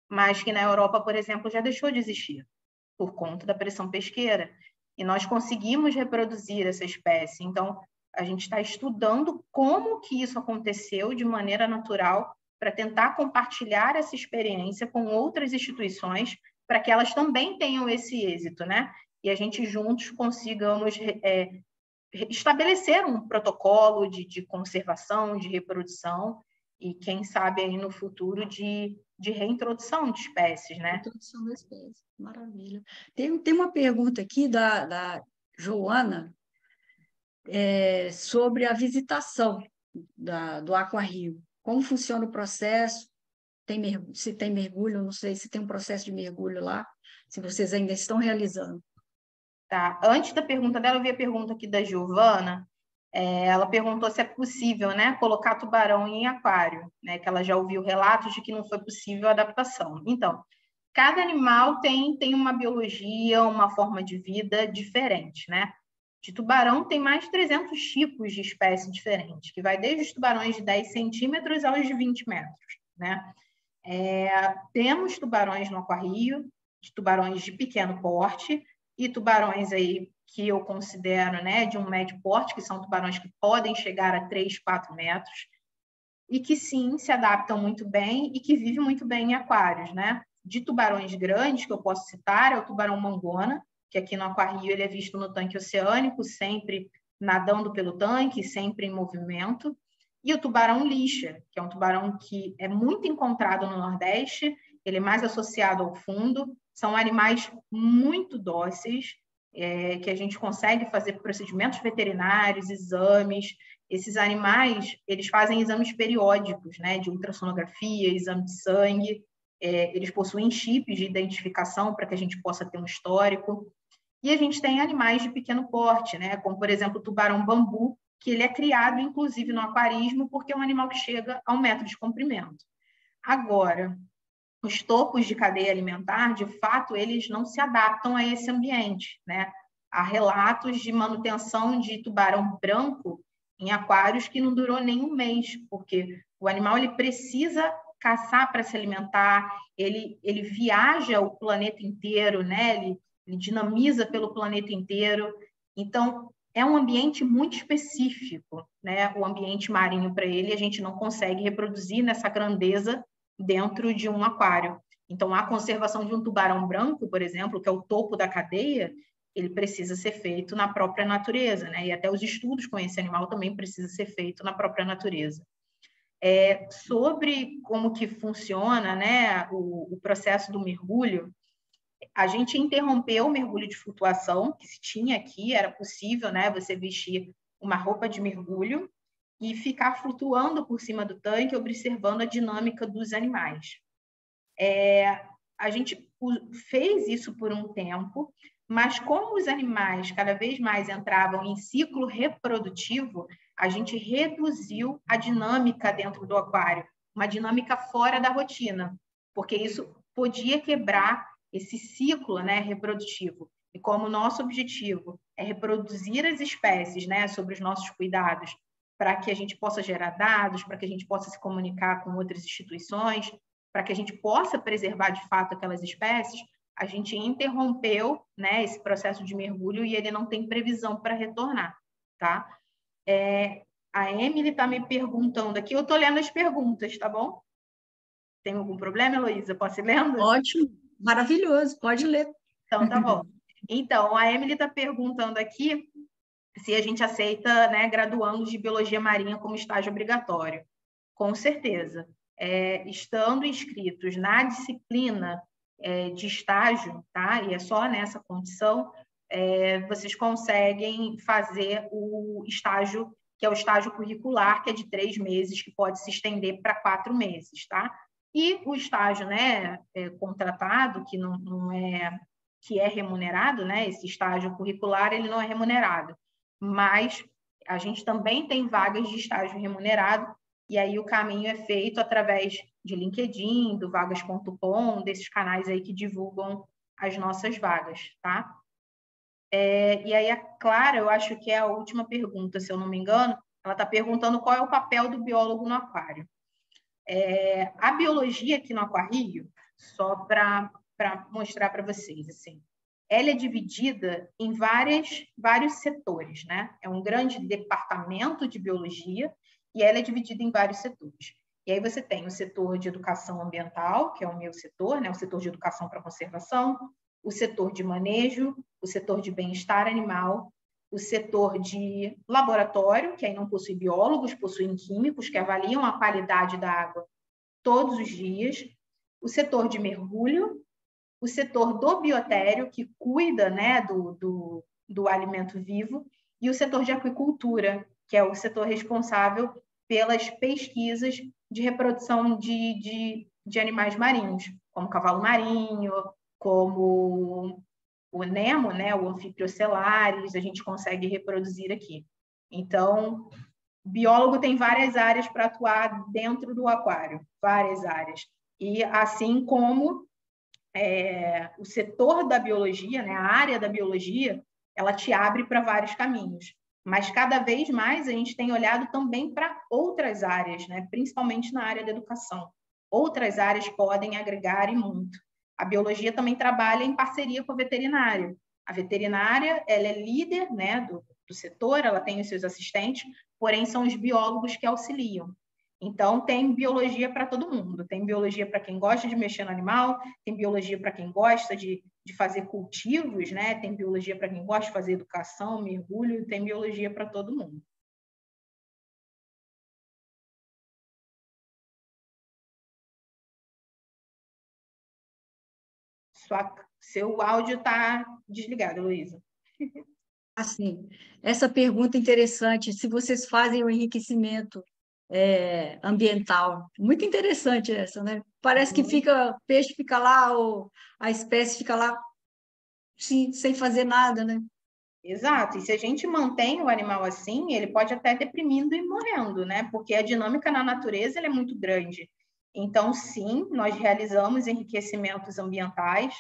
mas que na Europa, por exemplo, já deixou de existir por conta da pressão pesqueira. E nós conseguimos reproduzir essa espécie. Então, a gente está estudando como que isso aconteceu de maneira natural para tentar compartilhar essa experiência com outras instituições para que elas também tenham esse êxito, né? E a gente juntos consigamos estabelecer um protocolo de conservação, de reprodução e, quem sabe, aí no futuro de reintrodução de espécies, né? Introdução da espécie, maravilha. Tem uma pergunta aqui da Joana sobre a visitação do Aquarrio. Como funciona o processo? Se tem mergulho, não sei se tem um processo de mergulho lá, se vocês ainda estão realizando. Tá. Antes da pergunta dela, eu vi a pergunta aqui da Giovana. Ela perguntou se é possível, né, colocar tubarão em aquário, né, que ela já ouviu relatos de que não foi possível a adaptação. Então, cada animal tem uma biologia, uma forma de vida diferente, né? De tubarão tem mais de 300 tipos de espécies diferentes, que vai desde os tubarões de 10 centímetros aos de 20 metros, né? Temos tubarões no aquário, de tubarões de pequeno porte e tubarões aí que eu considero, né, de um médio porte, que são tubarões que podem chegar a 3, 4 metros e que sim se adaptam muito bem e que vivem muito bem em aquários, né? De tubarões grandes que eu posso citar é o tubarão mangona, que aqui no aquário ele é visto no tanque oceânico, sempre nadando pelo tanque, sempre em movimento. E o tubarão lixa, que é um tubarão que é muito encontrado no Nordeste, ele é mais associado ao fundo, são animais muito dóceis, que a gente consegue fazer procedimentos veterinários, exames. Esses animais, eles fazem exames periódicos, né, de ultrassonografia, exame de sangue, eles possuem chips de identificação para que a gente possa ter um histórico. E a gente tem animais de pequeno porte, né, como, por exemplo, o tubarão bambu, que ele é criado, inclusive, no aquarismo, porque é um animal que chega a 1 metro de comprimento. Agora, os topos de cadeia alimentar, de fato, eles não se adaptam a esse ambiente, né? Há relatos de manutenção de tubarão branco em aquários que não durou nem um mês, porque o animal ele precisa caçar para se alimentar, ele viaja o planeta inteiro, né? Ele dinamiza pelo planeta inteiro. Então, é um ambiente muito específico, né? O ambiente marinho para ele, a gente não consegue reproduzir nessa grandeza dentro de um aquário. Então, a conservação de um tubarão branco, por exemplo, que é o topo da cadeia, ele precisa ser feito na própria natureza, né? E até os estudos com esse animal também precisam ser feitos na própria natureza. Sobre como que funciona, né, o processo do mergulho, a gente interrompeu o mergulho de flutuação, que se tinha aqui, era possível, né, você vestir uma roupa de mergulho e ficar flutuando por cima do tanque, observando a dinâmica dos animais. A gente fez isso por um tempo, Mas como os animais cada vez mais entravam em ciclo reprodutivo, a gente reduziu a dinâmica dentro do aquário, uma dinâmica fora da rotina, porque isso podia quebrar esse ciclo, né, reprodutivo. E como o nosso objetivo é reproduzir as espécies, né, sobre os nossos cuidados, para que a gente possa gerar dados, para que a gente possa se comunicar com outras instituições, para que a gente possa preservar de fato aquelas espécies, a gente interrompeu, né, esse processo de mergulho e ele não tem previsão para retornar, tá? A Emily está me perguntando aqui, eu estou lendo as perguntas, tá bom? Tem algum problema, Heloísa? Posso ir lendo? Ótimo, maravilhoso, pode ler. Então, tá bom. Então, a Emily está perguntando aqui se a gente aceita, né, graduandos de biologia marinha como estágio obrigatório. Com certeza. Estando inscritos na disciplina de estágio, tá? E é só nessa condição, vocês conseguem fazer o estágio, que é o estágio curricular, que é de 3 meses, que pode se estender para 4 meses, tá? E o estágio, né, contratado, que não é, que é remunerado, né? Esse estágio curricular, ele não é remunerado, mas a gente também tem vagas de estágio remunerado, e aí o caminho é feito através de LinkedIn, do vagas.com, desses canais aí que divulgam as nossas vagas, tá? E aí a Clara, eu acho que é a última pergunta, se eu não me engano, ela está perguntando qual é o papel do biólogo no aquário. A biologia aqui no Aquarrio, só para mostrar para vocês, assim, ela é dividida em vários setores, né? É um grande departamento de biologia e ela é dividida em vários setores. E aí você tem o setor de educação ambiental, que é o meu setor, né? O setor de educação para conservação, o setor de manejo, o setor de bem-estar animal, o setor de laboratório, que aí não possui biólogos, possuem químicos que avaliam a qualidade da água todos os dias, o setor de mergulho, o setor do biotério, que cuida, né, do alimento vivo, e o setor de aquicultura, que é o setor responsável pelas pesquisas de reprodução de animais marinhos, como cavalo marinho, como o Nemo, né, o Amphipriocelaris, a gente consegue reproduzir aqui. Então, o biólogo tem várias áreas para atuar dentro do aquário, várias áreas. E assim como o setor da biologia, né, a área da biologia, ela te abre para vários caminhos. Mas cada vez mais a gente tem olhado também para outras áreas, né, principalmente na área da educação. Outras áreas podem agregar e muito. A biologia também trabalha em parceria com a veterinária. A veterinária, ela é líder, né, do setor, ela tem os seus assistentes, porém são os biólogos que auxiliam. Então, tem biologia para todo mundo. Tem biologia para quem gosta de mexer no animal, tem biologia para quem gosta de fazer cultivos, né? Tem biologia para quem gosta de fazer educação, mergulho, tem biologia para todo mundo. Seu áudio está desligado, Luísa. Assim, essa pergunta é interessante, se vocês fazem o enriquecimento ambiental, muito interessante essa, né? Parece que fica, o peixe fica lá, ou a espécie fica lá sem fazer nada, né? Exato, e se a gente mantém o animal assim, ele pode até deprimindo e morrendo, né? Porque a dinâmica na natureza ela é muito grande. Então, sim, nós realizamos enriquecimentos ambientais,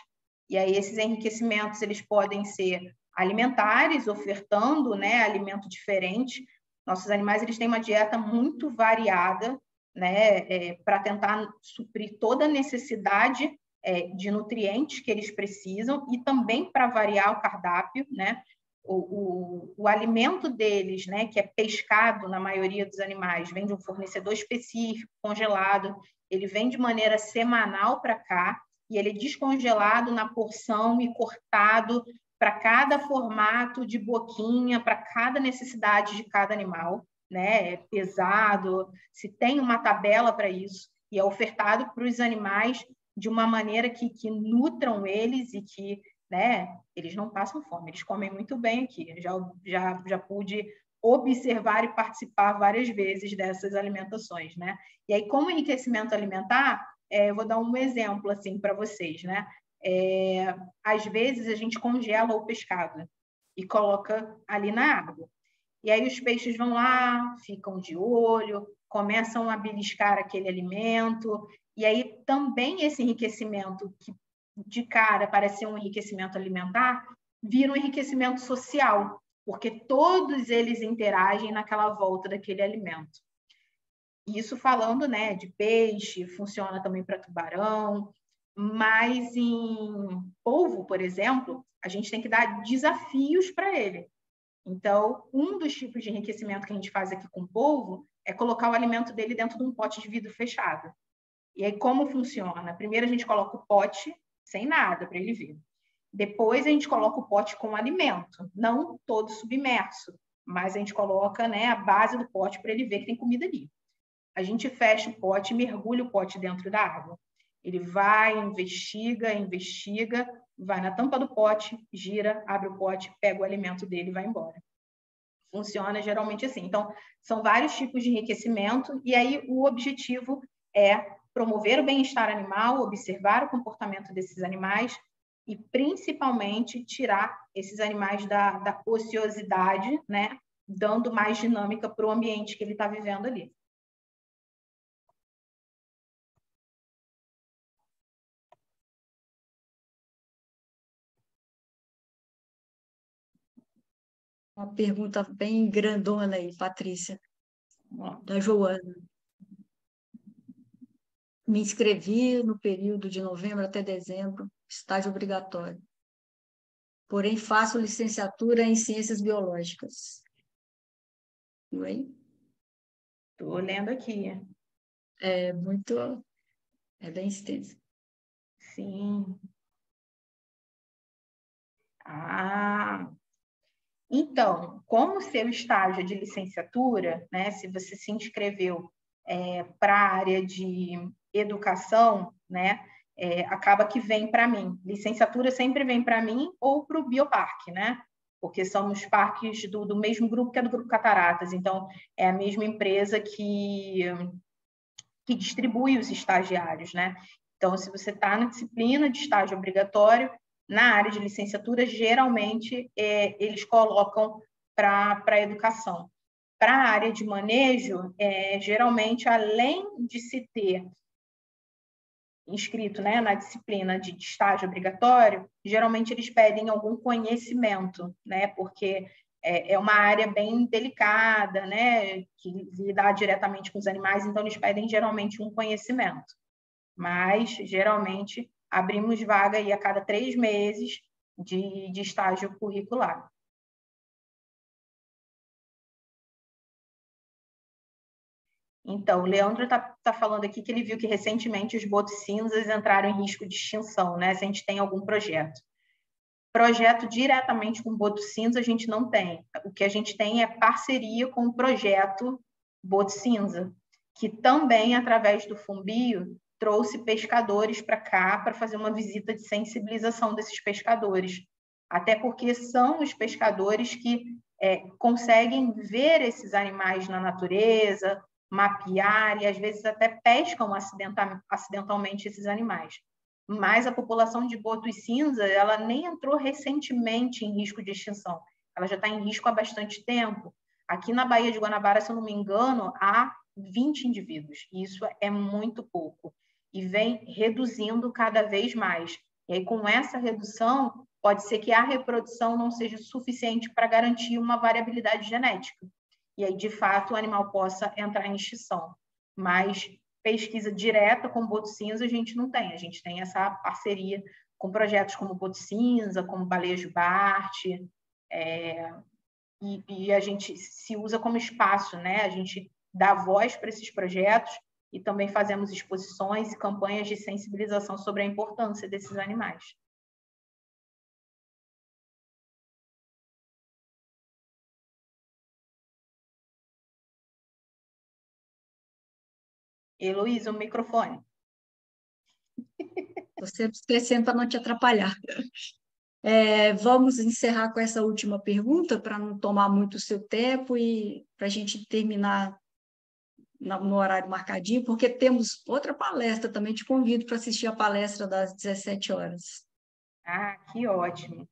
e aí esses enriquecimentos eles podem ser alimentares, ofertando, né, alimento diferente. Nossos animais eles têm uma dieta muito variada, né, para tentar suprir toda a necessidade de nutrientes que eles precisam e também para variar o cardápio, né? O alimento deles, né, que é pescado na maioria dos animais, vem de um fornecedor específico, congelado, ele vem de maneira semanal para cá, e ele é descongelado na porção e cortado para cada formato de boquinha, para cada necessidade de cada animal, né? É pesado, se tem uma tabela para isso, e é ofertado para os animais de uma maneira que nutram eles e que, né, eles não passam fome, eles comem muito bem aqui. Já pude observar e participar várias vezes dessas alimentações, né? E aí, como enriquecimento alimentar, eu vou dar um exemplo assim para vocês, né? às vezes a gente congela o pescado e coloca ali na água. E aí os peixes vão lá, ficam de olho, começam a beliscar aquele alimento, e aí também esse enriquecimento, que de cara parece ser um enriquecimento alimentar, vira um enriquecimento social, porque todos eles interagem naquela volta daquele alimento. Isso falando, né, de peixe, funciona também para tubarão, mas em polvo, por exemplo, a gente tem que dar desafios para ele. Então, um dos tipos de enriquecimento que a gente faz aqui com o polvo é colocar o alimento dele dentro de um pote de vidro fechado. E aí, como funciona? Primeiro, a gente coloca o pote sem nada para ele ver. Depois, a gente coloca o pote com alimento, não todo submerso, mas a gente coloca, né, a base do pote para ele ver que tem comida ali. A gente fecha o pote, mergulha o pote dentro da água. Ele vai, investiga, vai na tampa do pote, gira, abre o pote, pega o alimento dele e vai embora. Funciona geralmente assim. Então, são vários tipos de enriquecimento, e aí o objetivo é promover o bem-estar animal, observar o comportamento desses animais e, principalmente, tirar esses animais da ociosidade, né? Dando mais dinâmica para o ambiente que ele está vivendo ali. Uma pergunta bem grandona aí, Patrícia, da Joana. Me inscrevi no período de novembro até dezembro, estágio obrigatório. Porém, faço licenciatura em Ciências Biológicas. Viu aí? Estou lendo aqui. É bem extenso. Sim. Então, como o seu estágio é de licenciatura, né, se você se inscreveu para a área de educação, né, acaba que vem para mim. Licenciatura sempre vem para mim ou para o Bioparque, né? Porque somos parques do mesmo grupo que é do Grupo Cataratas. Então, é a mesma empresa que distribui os estagiários, né? Então, se você está na disciplina de estágio obrigatório, na área de licenciatura, geralmente eles colocam para a educação. Para a área de manejo, geralmente, além de se ter inscrito, né, na disciplina de estágio obrigatório, geralmente eles pedem algum conhecimento, né, porque é uma área bem delicada, né, que lidar diretamente com os animais, então eles pedem geralmente um conhecimento. Mas, geralmente, abrimos vaga aí a cada 3 meses de estágio curricular. Então, o Leandro está falando aqui que ele viu que recentemente os botos cinzas entraram em risco de extinção, né? Se a gente tem algum projeto. Projeto diretamente com boto cinza a gente não tem. O que a gente tem é parceria com o projeto Boto Cinza, que também, através do Fumbio, trouxe pescadores para cá para fazer uma visita de sensibilização desses pescadores. Até porque são os pescadores que conseguem ver esses animais na natureza, mapear e, às vezes, até pescam acidentalmente esses animais. Mas a população de botos cinza, ela nem entrou recentemente em risco de extinção. Ela já está em risco há bastante tempo. Aqui na Baía de Guanabara, se eu não me engano, há 20 indivíduos. E isso é muito pouco. E vem reduzindo cada vez mais. E aí, com essa redução, pode ser que a reprodução não seja suficiente para garantir uma variabilidade genética. E aí, de fato, o animal possa entrar em extinção. Mas pesquisa direta com boto cinza a gente não tem. A gente tem essa parceria com projetos como Boto Cinza, como Baleia Jubarte, e a gente se usa como espaço, né? A gente dá voz para esses projetos e também fazemos exposições e campanhas de sensibilização sobre a importância desses animais. Heloísa, o microfone. Você esquecendo para não te atrapalhar. Vamos encerrar com essa última pergunta, para não tomar muito o seu tempo e para a gente terminar no horário marcadinho, porque temos outra palestra também. Te convido para assistir a palestra das 17 horas. Ah, que ótimo.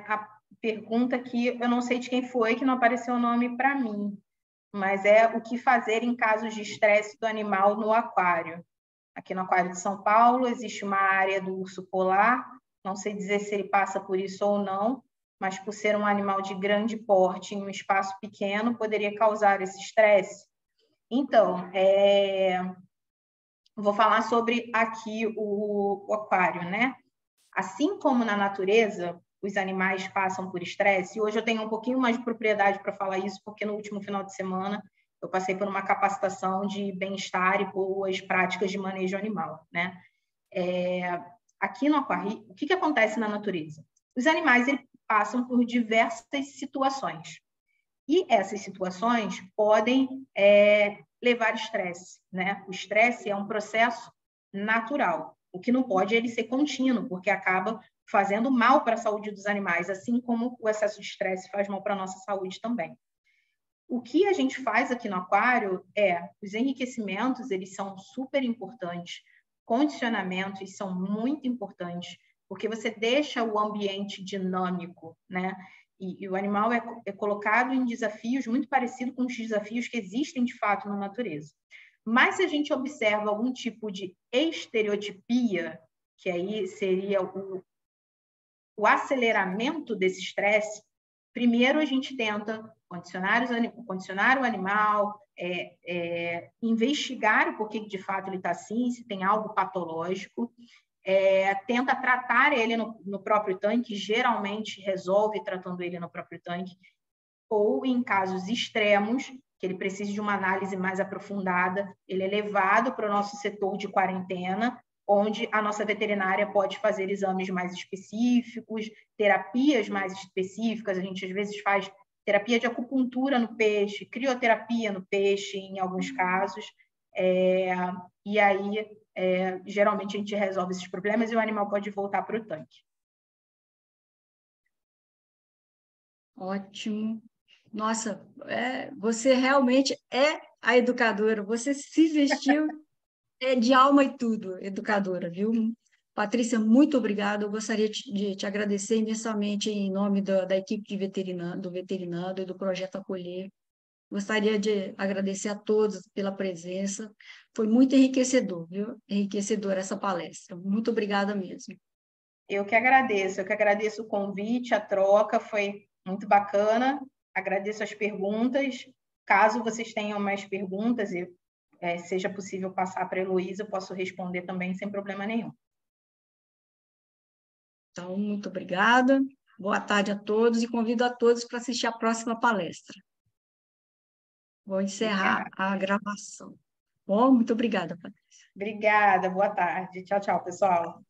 A pergunta que eu não sei de quem foi, que não apareceu o nome para mim, mas é o que fazer em casos de estresse do animal no aquário. Aqui no Aquário de São Paulo existe uma área do urso polar, não sei dizer se ele passa por isso ou não, mas por ser um animal de grande porte em um espaço pequeno, poderia causar esse estresse. Então, vou falar sobre aqui o aquário, né? Assim como na natureza, os animais passam por estresse, e hoje eu tenho um pouquinho mais de propriedade para falar isso, porque no último final de semana eu passei por uma capacitação de bem-estar e boas práticas de manejo animal, né? Aqui no aquário, o que acontece na natureza? Os animais eles passam por diversas situações. E essas situações podem levar estresse, né? O estresse é um processo natural. O que não pode é ele ser contínuo, porque acaba fazendo mal para a saúde dos animais, assim como o excesso de estresse faz mal para a nossa saúde também. O que a gente faz aqui no aquário os enriquecimentos, eles são super importantes, condicionamentos são muito importantes, porque você deixa o ambiente dinâmico, né? E o animal é colocado em desafios muito parecidos com os desafios que existem de fato na natureza. Mas se a gente observa algum tipo de estereotipia, que aí seria o aceleramento desse estresse, primeiro a gente tenta condicionar o animal, investigar o porquê de fato ele está assim, se tem algo patológico, tenta tratar ele no próprio tanque, geralmente resolve tratando ele no próprio tanque, ou em casos extremos, que ele precisa de uma análise mais aprofundada, ele é levado para o nosso setor de quarentena, onde a nossa veterinária pode fazer exames mais específicos, terapias mais específicas. A gente às vezes faz terapia de acupuntura no peixe, crioterapia no peixe, em alguns casos. E aí, geralmente, a gente resolve esses problemas e o animal pode voltar para o tanque. Ótimo. Nossa, você realmente é a educadora, você se vestiu de alma e tudo, educadora, viu? Patrícia, muito obrigada. Eu gostaria de te agradecer imensamente em nome da equipe de do veterinando e do Projeto Acolher. Gostaria de agradecer a todos pela presença. Foi muito enriquecedor, viu? Enriquecedor essa palestra. Muito obrigada mesmo. Eu que agradeço o convite, a troca, foi muito bacana. Agradeço as perguntas. Caso vocês tenham mais perguntas e seja possível passar para a Heloísa, eu posso responder também sem problema nenhum. Então, muito obrigada. Boa tarde a todos e convido a todos para assistir a próxima palestra. Vou encerrar Obrigada. a gravação. Bom, muito obrigada, Patrícia. Obrigada, boa tarde. Tchau, tchau, pessoal.